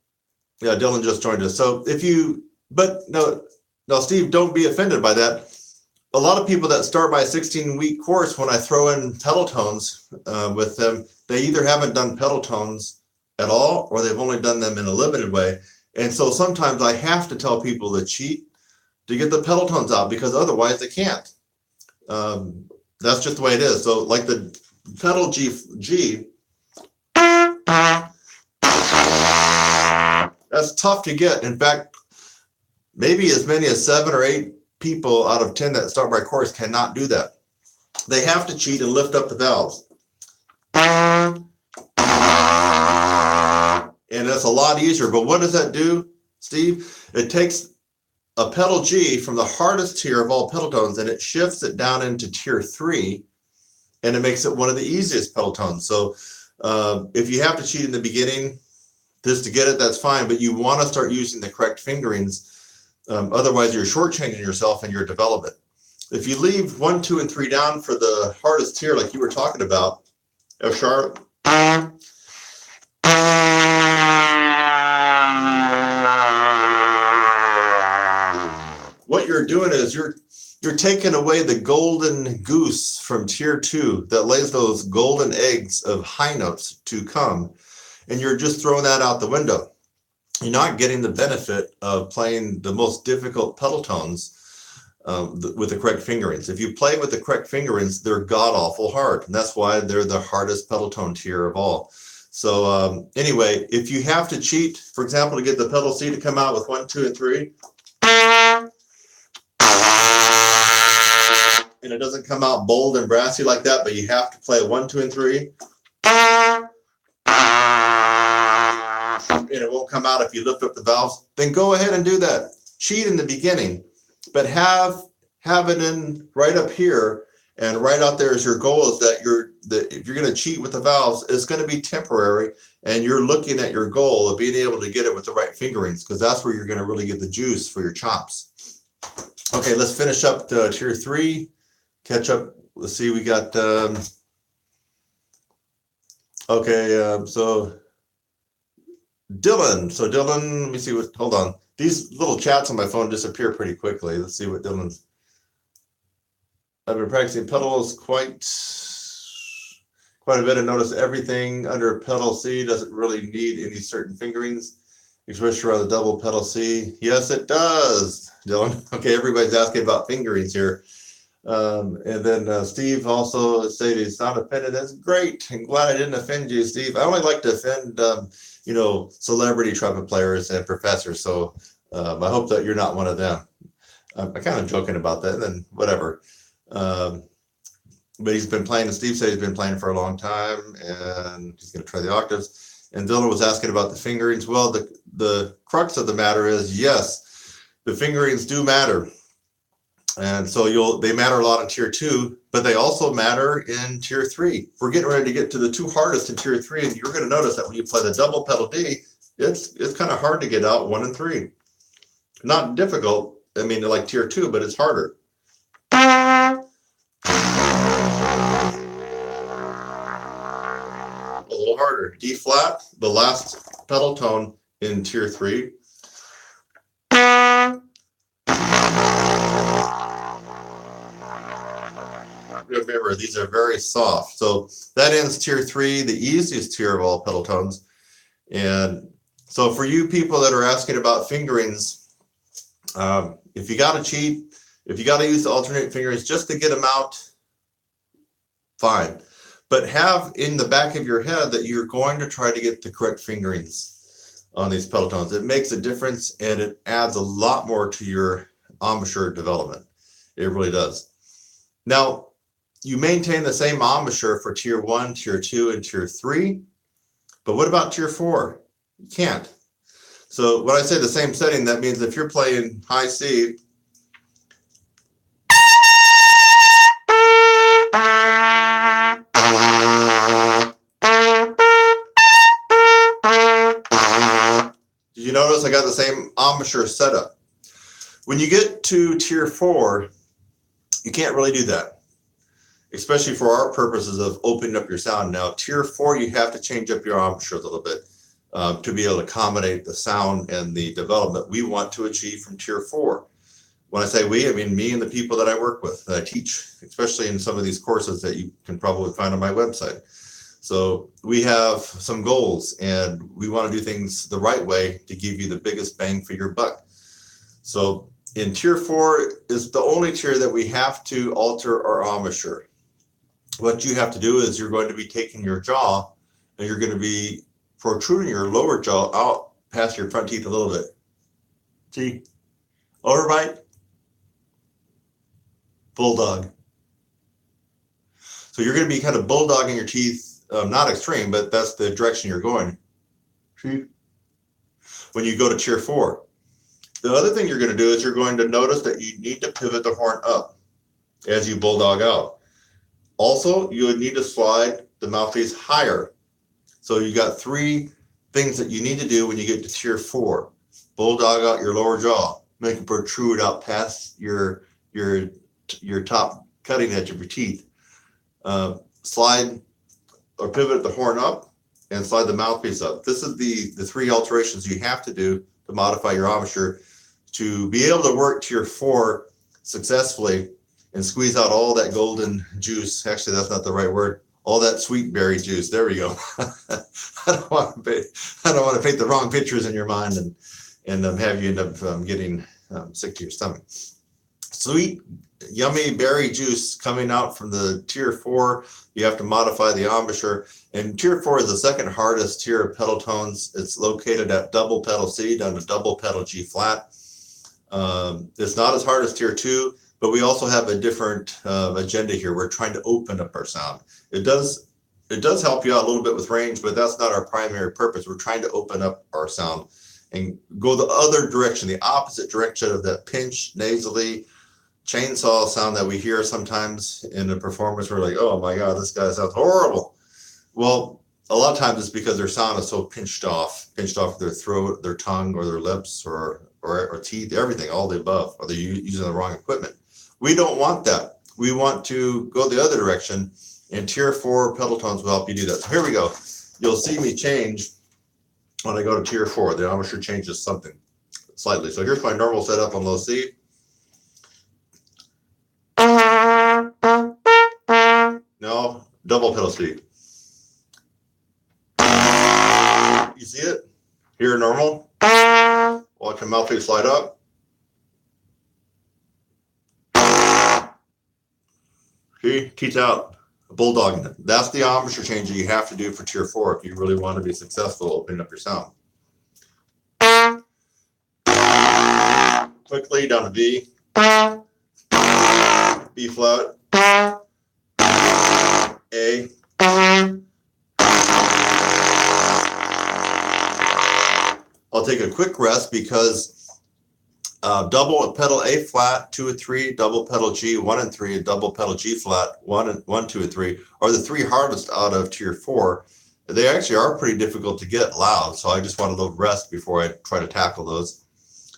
yeah, Dylan just joined us. So no, Steve, don't be offended by that. A lot of people that start my 16-week course, when I throw in pedal tones with them, they either haven't done pedal tones at all, or they've only done them in a limited way. And so sometimes I have to tell people to cheat to get the pedal tones out, because otherwise they can't. That's just the way it is. So like the pedal G, that's tough to get. In fact, maybe as many as 7 or 8 people out of 10 that start my course cannot do that. They have to cheat and lift up the valves. And it's a lot easier. But what does that do, Steve? It takes a pedal G from the hardest tier of all pedal tones and it shifts it down into tier 3, and it makes it one of the easiest pedal tones. So if you have to cheat in the beginning just to get it, that's fine, but you want to start using the correct fingerings. Otherwise, you're shortchanging yourself in your development. If you leave 1, 2, and 3 down for the hardest tier, like you were talking about, F sharp, what you're doing is you're you're taking away the golden goose from tier 2 that lays those golden eggs of high notes to come, and you're just throwing that out the window. You're not getting the benefit of playing the most difficult pedal tones with the correct fingerings. If you play with the correct fingerings, they're god-awful hard, and that's why they're the hardest pedal tone tier of all. So anyway, if you have to cheat, for example, to get the pedal C to come out with 1, 2, and 3, and it doesn't come out bold and brassy like that, but you have to play 1, 2, and 3, and it won't come out if you lift up the valves, then go ahead and do that. Cheat in the beginning, but have it in right up here, and right out there is your goal, is that if you're going to cheat with the valves, it's going to be temporary, and you're looking at your goal of being able to get it with the right fingerings, because that's where you're going to really get the juice for your chops. Okay, let's finish up to tier 3. Catch up. Let's see, we got so Dylan. So Dylan, let me see what, hold on. These little chats on my phone disappear pretty quickly. Let's see what Dylan's. I've been practicing pedals quite a bit and noticed everything under pedal C doesn't really need any certain fingerings, especially around the double pedal C. Yes, it does, Dylan. Okay, everybody's asking about fingerings here. And then Steve also said he's not offended. That's great. I'm glad I didn't offend you, Steve. I only like to offend, celebrity trumpet players and professors. So I hope that you're not one of them. I'm kind of joking about that, and then whatever. But he's been playing, and Steve said he's been playing for a long time, and he's going to try the octaves. And Dylan was asking about the fingerings. Well, the crux of the matter is, yes, the fingerings do matter. And so they matter a lot in tier 2, but they also matter in tier 3. We're getting ready to get to the 2 hardest in tier 3, and you're going to notice that when you play the double pedal D, it's kind of hard to get out 1 and 3. Not difficult, I mean, like tier 2, but it's harder. A little harder. D flat, the last pedal tone in tier 3. Remember, these are very soft. So that ends tier 3, the easiest tier of all pedal tones. And so for you people that are asking about fingerings, if you got to cheat, if you got to use the alternate fingerings just to get them out, fine. But have in the back of your head that you're going to try to get the correct fingerings on these pedal tones. It makes a difference, and it adds a lot more to your embouchure development. It really does. Now, you maintain the same embouchure for tier 1, tier 2, and tier 3. But what about tier 4? You can't. So when I say the same setting, that means if you're playing high C, did you notice I got the same embouchure setup? When you get to tier 4, you can't really do that, especially for our purposes of opening up your sound. Now, tier 4, you have to change up your embouchures a little bit to be able to accommodate the sound and the development we want to achieve from tier 4. When I say we, I mean me and the people that I work with, that I teach, especially in some of these courses that you can probably find on my website. So we have some goals, and we want to do things the right way to give you the biggest bang for your buck. So in tier 4 is the only tier that we have to alter our embouchure. What you have to do is you're going to be taking your jaw, and you're going to be protruding your lower jaw out past your front teeth a little bit. See? Overbite. Bulldog. So you're going to be kind of bulldogging your teeth, not extreme, but that's the direction you're going. See? When you go to tier 4. The other thing you're going to do is you're going to notice that you need to pivot the horn up as you bulldog out. Also, you would need to slide the mouthpiece higher. So you got 3 things that you need to do when you get to tier 4. Bulldog out your lower jaw, make it protrude out past your top cutting edge of your teeth. Slide or pivot the horn up and slide the mouthpiece up. This is the 3 alterations you have to do to modify your embouchure to be able to work tier 4 successfully and squeeze out all that golden juice. Actually, that's not the right word. All that sweet berry juice. There we go. I don't want to paint the wrong pictures in your mind and have you end up getting sick to your stomach. Sweet, yummy berry juice coming out from the tier 4. You have to modify the embouchure. And tier 4 is the second hardest tier of pedal tones. It's located at double pedal C down to double pedal G flat. It's not as hard as tier 2, but we also have a different agenda here. We're trying to open up our sound. It does help you out a little bit with range, but that's not our primary purpose. We're trying to open up our sound and go the other direction, the opposite direction of that pinch, nasally, chainsaw sound that we hear sometimes in a performance. We're like, oh my God, this guy sounds horrible. Well, a lot of times it's because their sound is so pinched off their throat, their tongue, or their lips, or teeth, everything, all the above, or they're using the wrong equipment. We don't want that. We want to go the other direction, and tier 4 pedal tones will help you do that. So here we go. You'll see me change when I go to tier 4. The embouchure changes something slightly. So here's my normal setup on low C. No, double pedal C. You see it? Here, normal. Watch the mouthpiece slide up. See, teeth out, bulldogging it. That's the embouchure change that you have to do for tier 4 if you really want to be successful opening up your sound. Quickly down to B. B flat. A. I'll take a quick rest because double pedal A flat, 2 and 3, double pedal G, 1 and 3, and double pedal G flat, 1, 2 and 3 are the 3 hardest out of tier 4. They actually are pretty difficult to get loud, so I just want a little rest before I try to tackle those.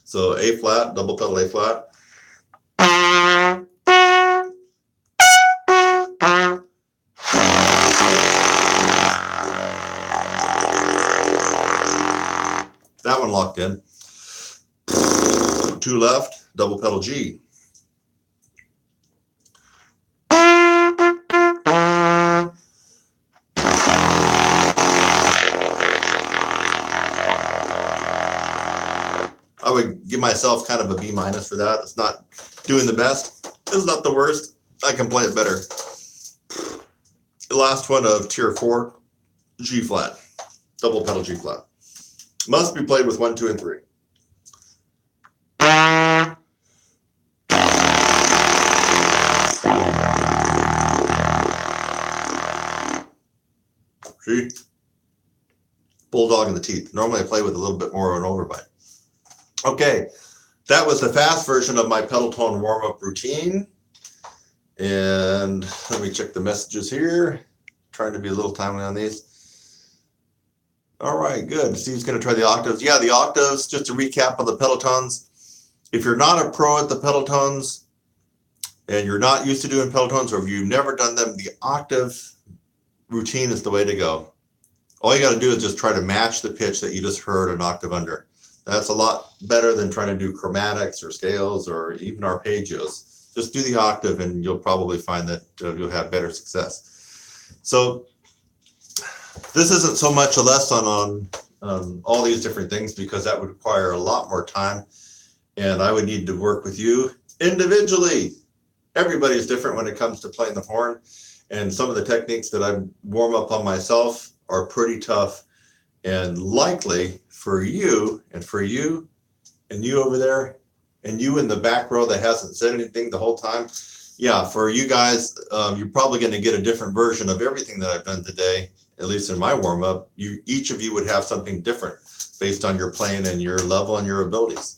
So A flat, double pedal A flat. That one locked in. 2 left, double pedal G. I would give myself kind of a B- for that. It's not doing the best. It's not the worst. I can play it better. The last one of tier 4, G flat, double pedal G flat. Must be played with 1, 2, and 3. See? Bulldog in the teeth. Normally I play with a little bit more of an overbite. Okay, that was the fast version of my pedal tone warm-up routine. And let me check the messages here. Trying to be a little timely on these. All right, good. Steve's going to try the octaves. Yeah, the octaves, just to recap on the pedal tones. If you're not a pro at the pedal tones and you're not used to doing pedal tones, or if you've never done them, the octave routine is the way to go. All you got to do is just try to match the pitch that you just heard an octave under. That's a lot better than trying to do chromatics or scales or even arpeggios. Just do the octave and you'll probably find that you'll have better success. So this isn't so much a lesson on all these different things because that would require a lot more time and I would need to work with you individually. Everybody's different when it comes to playing the horn, and some of the techniques that I warm up on myself are pretty tough and likely for you and you over there and you in the back row that hasn't said anything the whole time. Yeah, for you guys, you're probably going to get a different version of everything that I've done today, at least in my warm-up. Each of you would have something different based on your playing and your level and your abilities.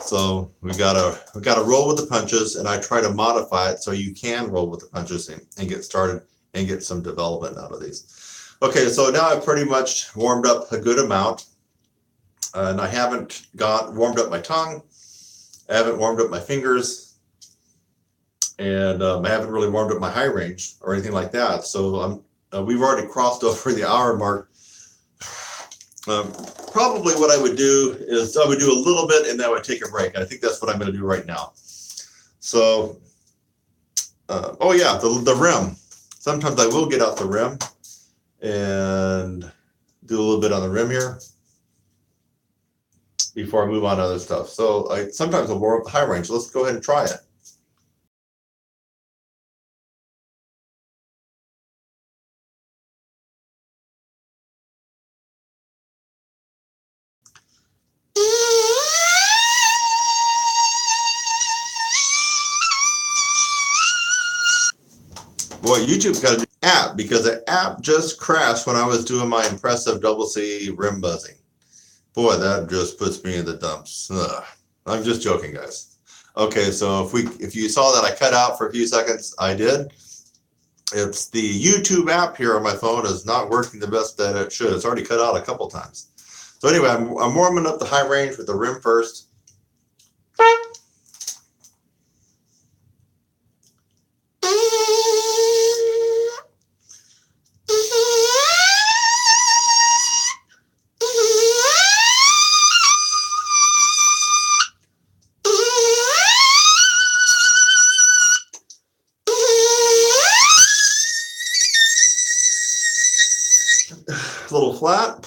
So we gotta roll with the punches, and I try to modify it so you can roll with the punches and get started and get some development out of these. Okay, so now I've pretty much warmed up a good amount, and I haven't warmed up my tongue. I haven't warmed up my fingers. And I haven't really warmed up my high range or anything like that. So we've already crossed over the hour mark. Probably what I would do is I would do a little bit and then I would take a break. I think that's what I'm going to do right now. So, oh yeah, the rim. Sometimes I will get out the rim and do a little bit on the rim here before I move on to other stuff. So sometimes I'll warm up the high range. Let's go ahead and try it. Boy, YouTube's got a new app because the app just crashed when I was doing my impressive double C rim buzzing. Boy, that just puts me in the dumps. Ugh. I'm just joking, guys. Okay, so if you saw that I cut out for a few seconds, I did. It's the YouTube app here on my phone is not working the best that it should. It's already cut out a couple times. So anyway, I'm warming up the high range with the rim first. A little flat.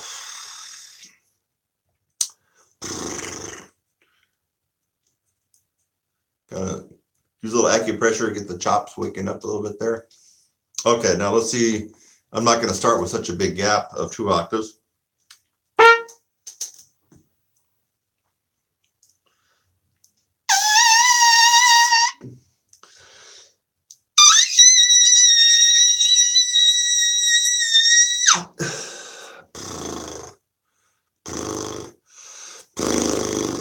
Use a little acupressure to get the chops waking up a little bit there. Okay, now let's see. I'm not going to start with such a big gap of 2 octaves.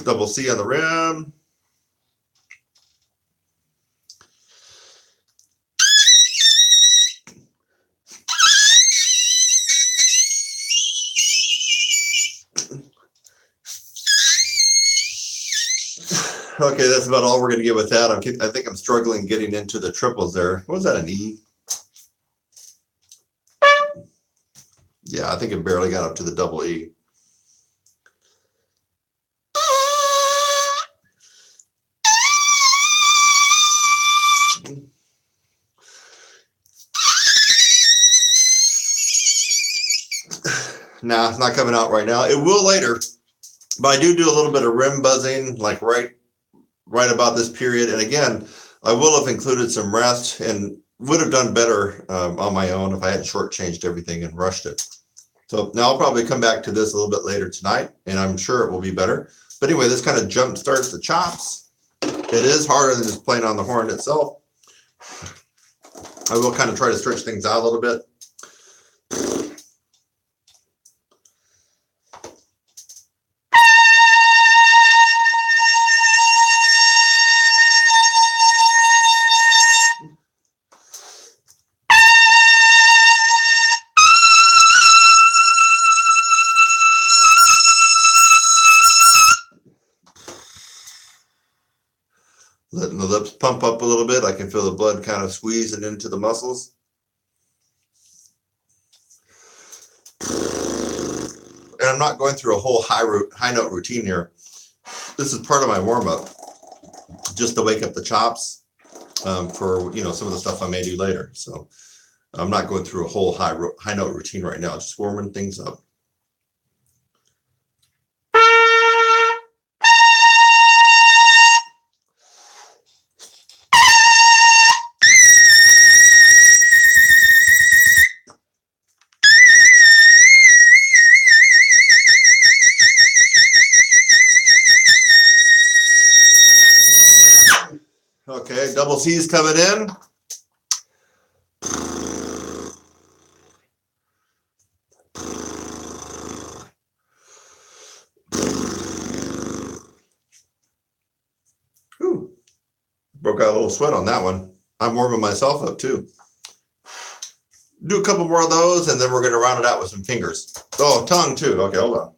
Double C on the rim. Okay, that's about all we're going to get with that. I think I'm struggling getting into the triples there. What was that, an E? Yeah, I think it barely got up to the double E. Nah, it's not coming out right now. It will later, but I do a little bit of rim buzzing, like right about this period. And again, I will have included some rest and would have done better on my own if I hadn't shortchanged everything and rushed it. So now I'll probably come back to this a little bit later tonight, and I'm sure it will be better. But anyway, this kind of jump starts the chops. It is harder than just playing on the horn itself. I will kind of try to stretch things out a little bit. Letting the lips pump up a little bit. I can feel the blood kind of squeezing into the muscles. And I'm not going through a whole high note routine here. This is part of my warm up, just to wake up the chops for some of the stuff I may do later. So I'm not going through a whole high note routine right now. Just warming things up. Okay, double C's coming in. Whew. Broke out a little sweat on that one. I'm warming myself up too. Do a couple more of those, and then we're going to round it out with some fingers. Oh, tongue too. Okay, hold on.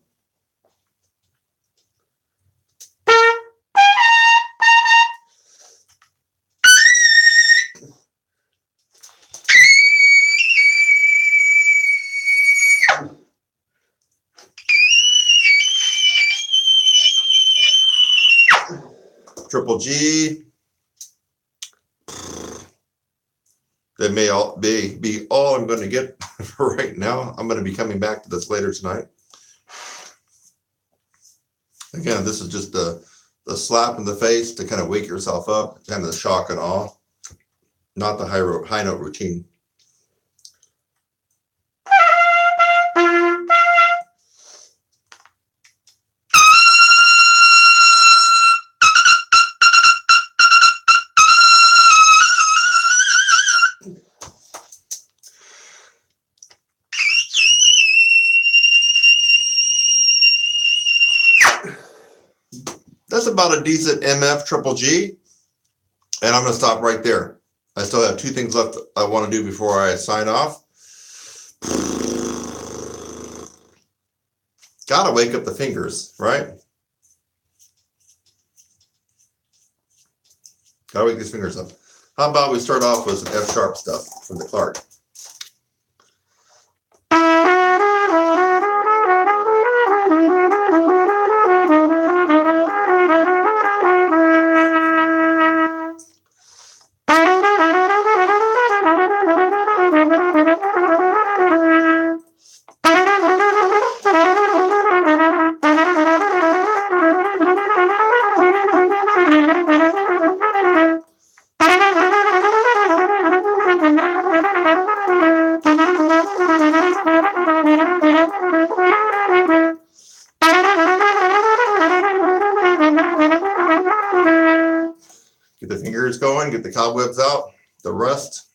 Triple G. be all I'm going to get for right now. I'm going to be coming back to this later tonight. Again, this is just the slap in the face to kind of wake yourself up, kind of the shock and awe, not the high note routine. That's about a decent MF triple G, and I'm going to stop right there. I still have 2 things left I want to do before I sign off. Gotta wake up the fingers, right? Gotta wake these fingers up. How about we start off with some F sharp stuff from the Clark. Get the fingers going, get the cobwebs out, the rust.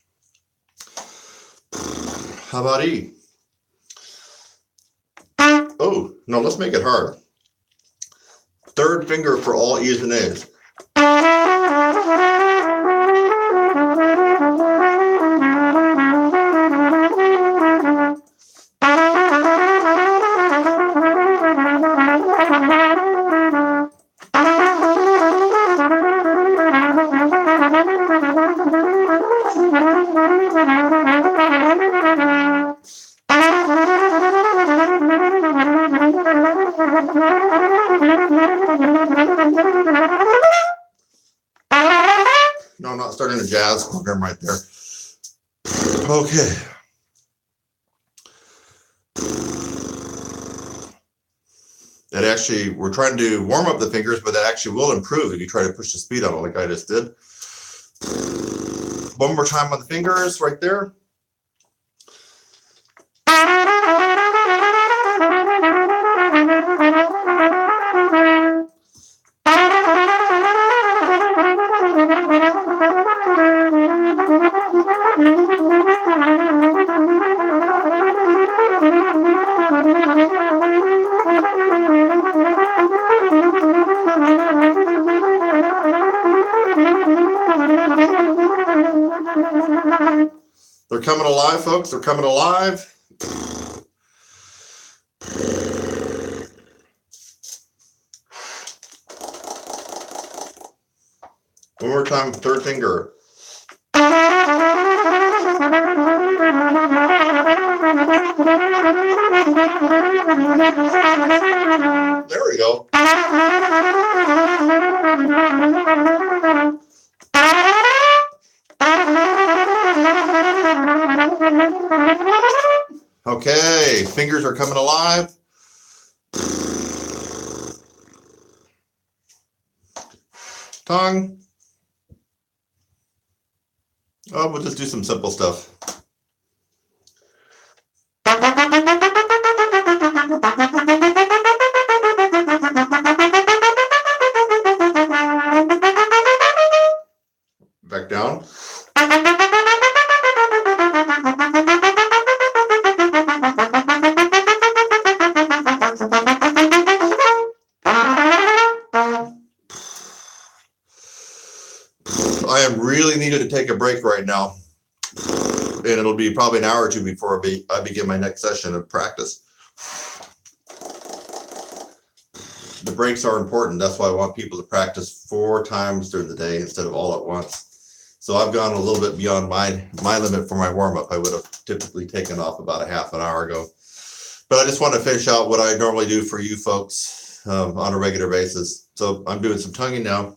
How about E? Oh, no, let's make it hard. 3rd finger for all E's and A's. No, I'm not starting a jazz program right there. Okay. That actually, we're trying to warm up the fingers, but that actually will improve if you try to push the speed on it like I just did. One more time on the fingers right there. They're coming alive, folks. They're coming alive. One more time, 3rd finger. There we go. Okay, fingers are coming alive. Tongue. Oh, we'll just do some simple stuff. Back down. I am really needed to take a break right now, and it'll be probably an hour or 2 before I begin my next session of practice. The breaks are important. That's why I want people to practice 4 times during the day instead of all at once. So I've gone a little bit beyond my limit for my warm-up. I would have typically taken off about a half an hour ago. But I just want to finish out what I normally do for you folks on a regular basis. So I'm doing some tonguing now.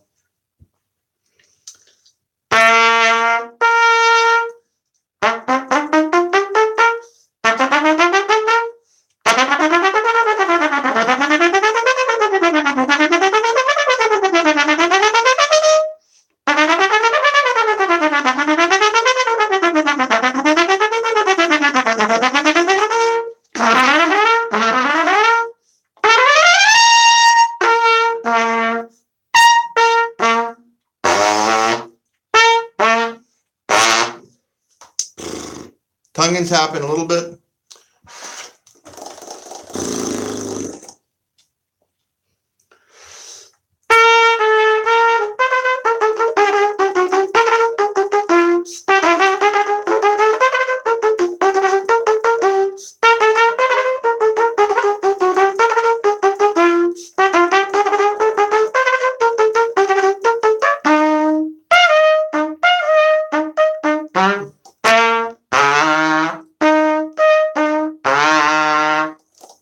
tongue and tapping a little bit.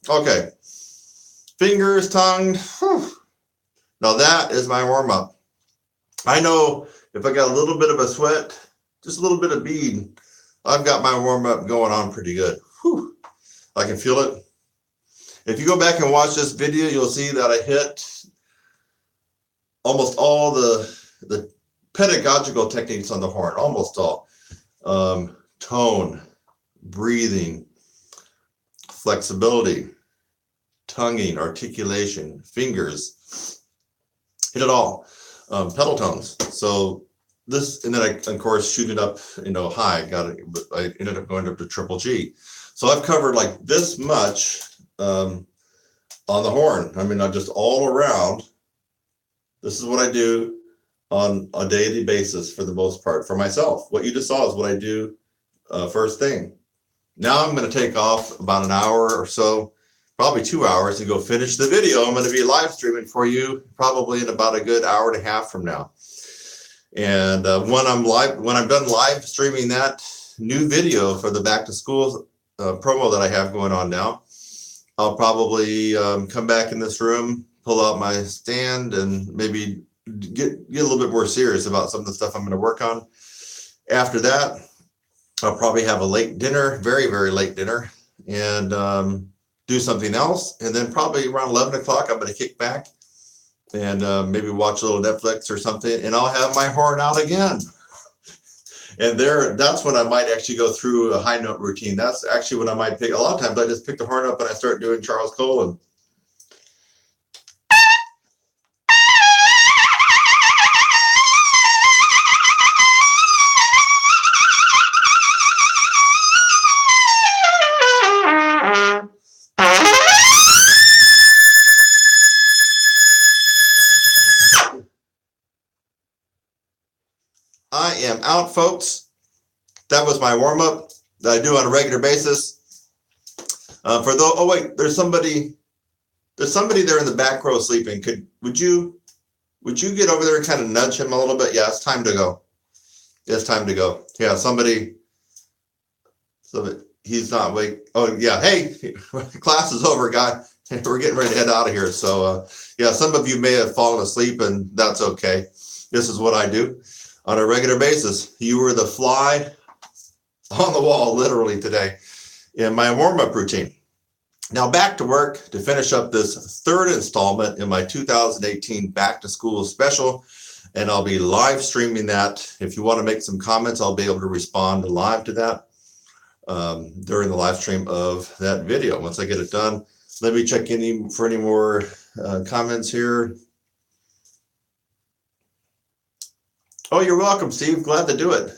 Okay, fingers, tongue. Whew. Now that is my warm-up. I know if I got a little bit of a sweat, just a little bit of bead, I've got my warm-up going on pretty good. Whew. I can feel it. If you go back and watch this video, you'll see that I hit almost all the pedagogical techniques on the horn, almost all. Tone, breathing, flexibility, tonguing, articulation, fingers, hit it all. Pedal tones. So this, and then I, of course, shoot it up, high. I ended up going up to triple G. So I've covered like this much on the horn. I mean, I'm just all around. This is what I do on a daily basis for the most part for myself. What you just saw is what I do first thing. Now I'm going to take off about an hour or so, probably 2 hours, and go finish the video. I'm going to be live streaming for you probably in about a good hour and a half from now. And when I'm done live streaming that new video for the back to school promo that I have going on now, I'll probably come back in this room, pull out my stand, and maybe get a little bit more serious about some of the stuff I'm going to work on. After that, I'll probably have a late dinner, very, very late dinner, and do something else. And then probably around 11 o'clock, I'm going to kick back and maybe watch a little Netflix or something, and I'll have my horn out again. And that's when I might actually go through a high note routine. That's actually when I might pick. A lot of times I just pick the horn up and I start doing Charles Cole. I am out, folks. That was my warm-up that I do on a regular basis. Oh wait, there's somebody there in the back row sleeping. Would you get over there and kind of nudge him a little bit? Yeah, it's time to go. It's time to go. Yeah, somebody, so that he's not awake. Oh yeah, hey, class is over, guy. We're getting ready to head out of here. So yeah, some of you may have fallen asleep, and that's okay. This is what I do on a regular basis. You were the fly on the wall, literally, today in my warm-up routine. Now back to work to finish up this third installment in my 2018 Back to School special, and I'll be live streaming that. If you want to make some comments, I'll be able to respond live to that during the live stream of that video. Once I get it done, let me check for any more comments here. Oh, you're welcome, Steve. Glad to do it.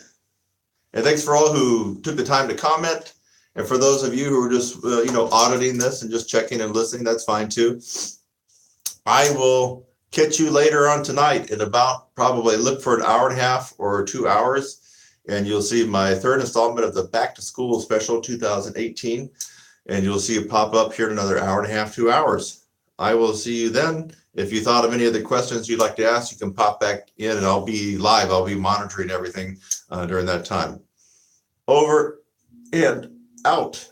And thanks for all who took the time to comment. And for those of you who are just, auditing this and just checking and listening, that's fine too. I will catch you later on tonight in about probably look for an hour and a half or 2 hours. And you'll see my third installment of the Back to School Special 2018. And you'll see it pop up here in another hour and a half, 2 hours. I will see you then. If you thought of any other questions you'd like to ask, you can pop back in and I'll be live. I'll be monitoring everything during that time. Over and out.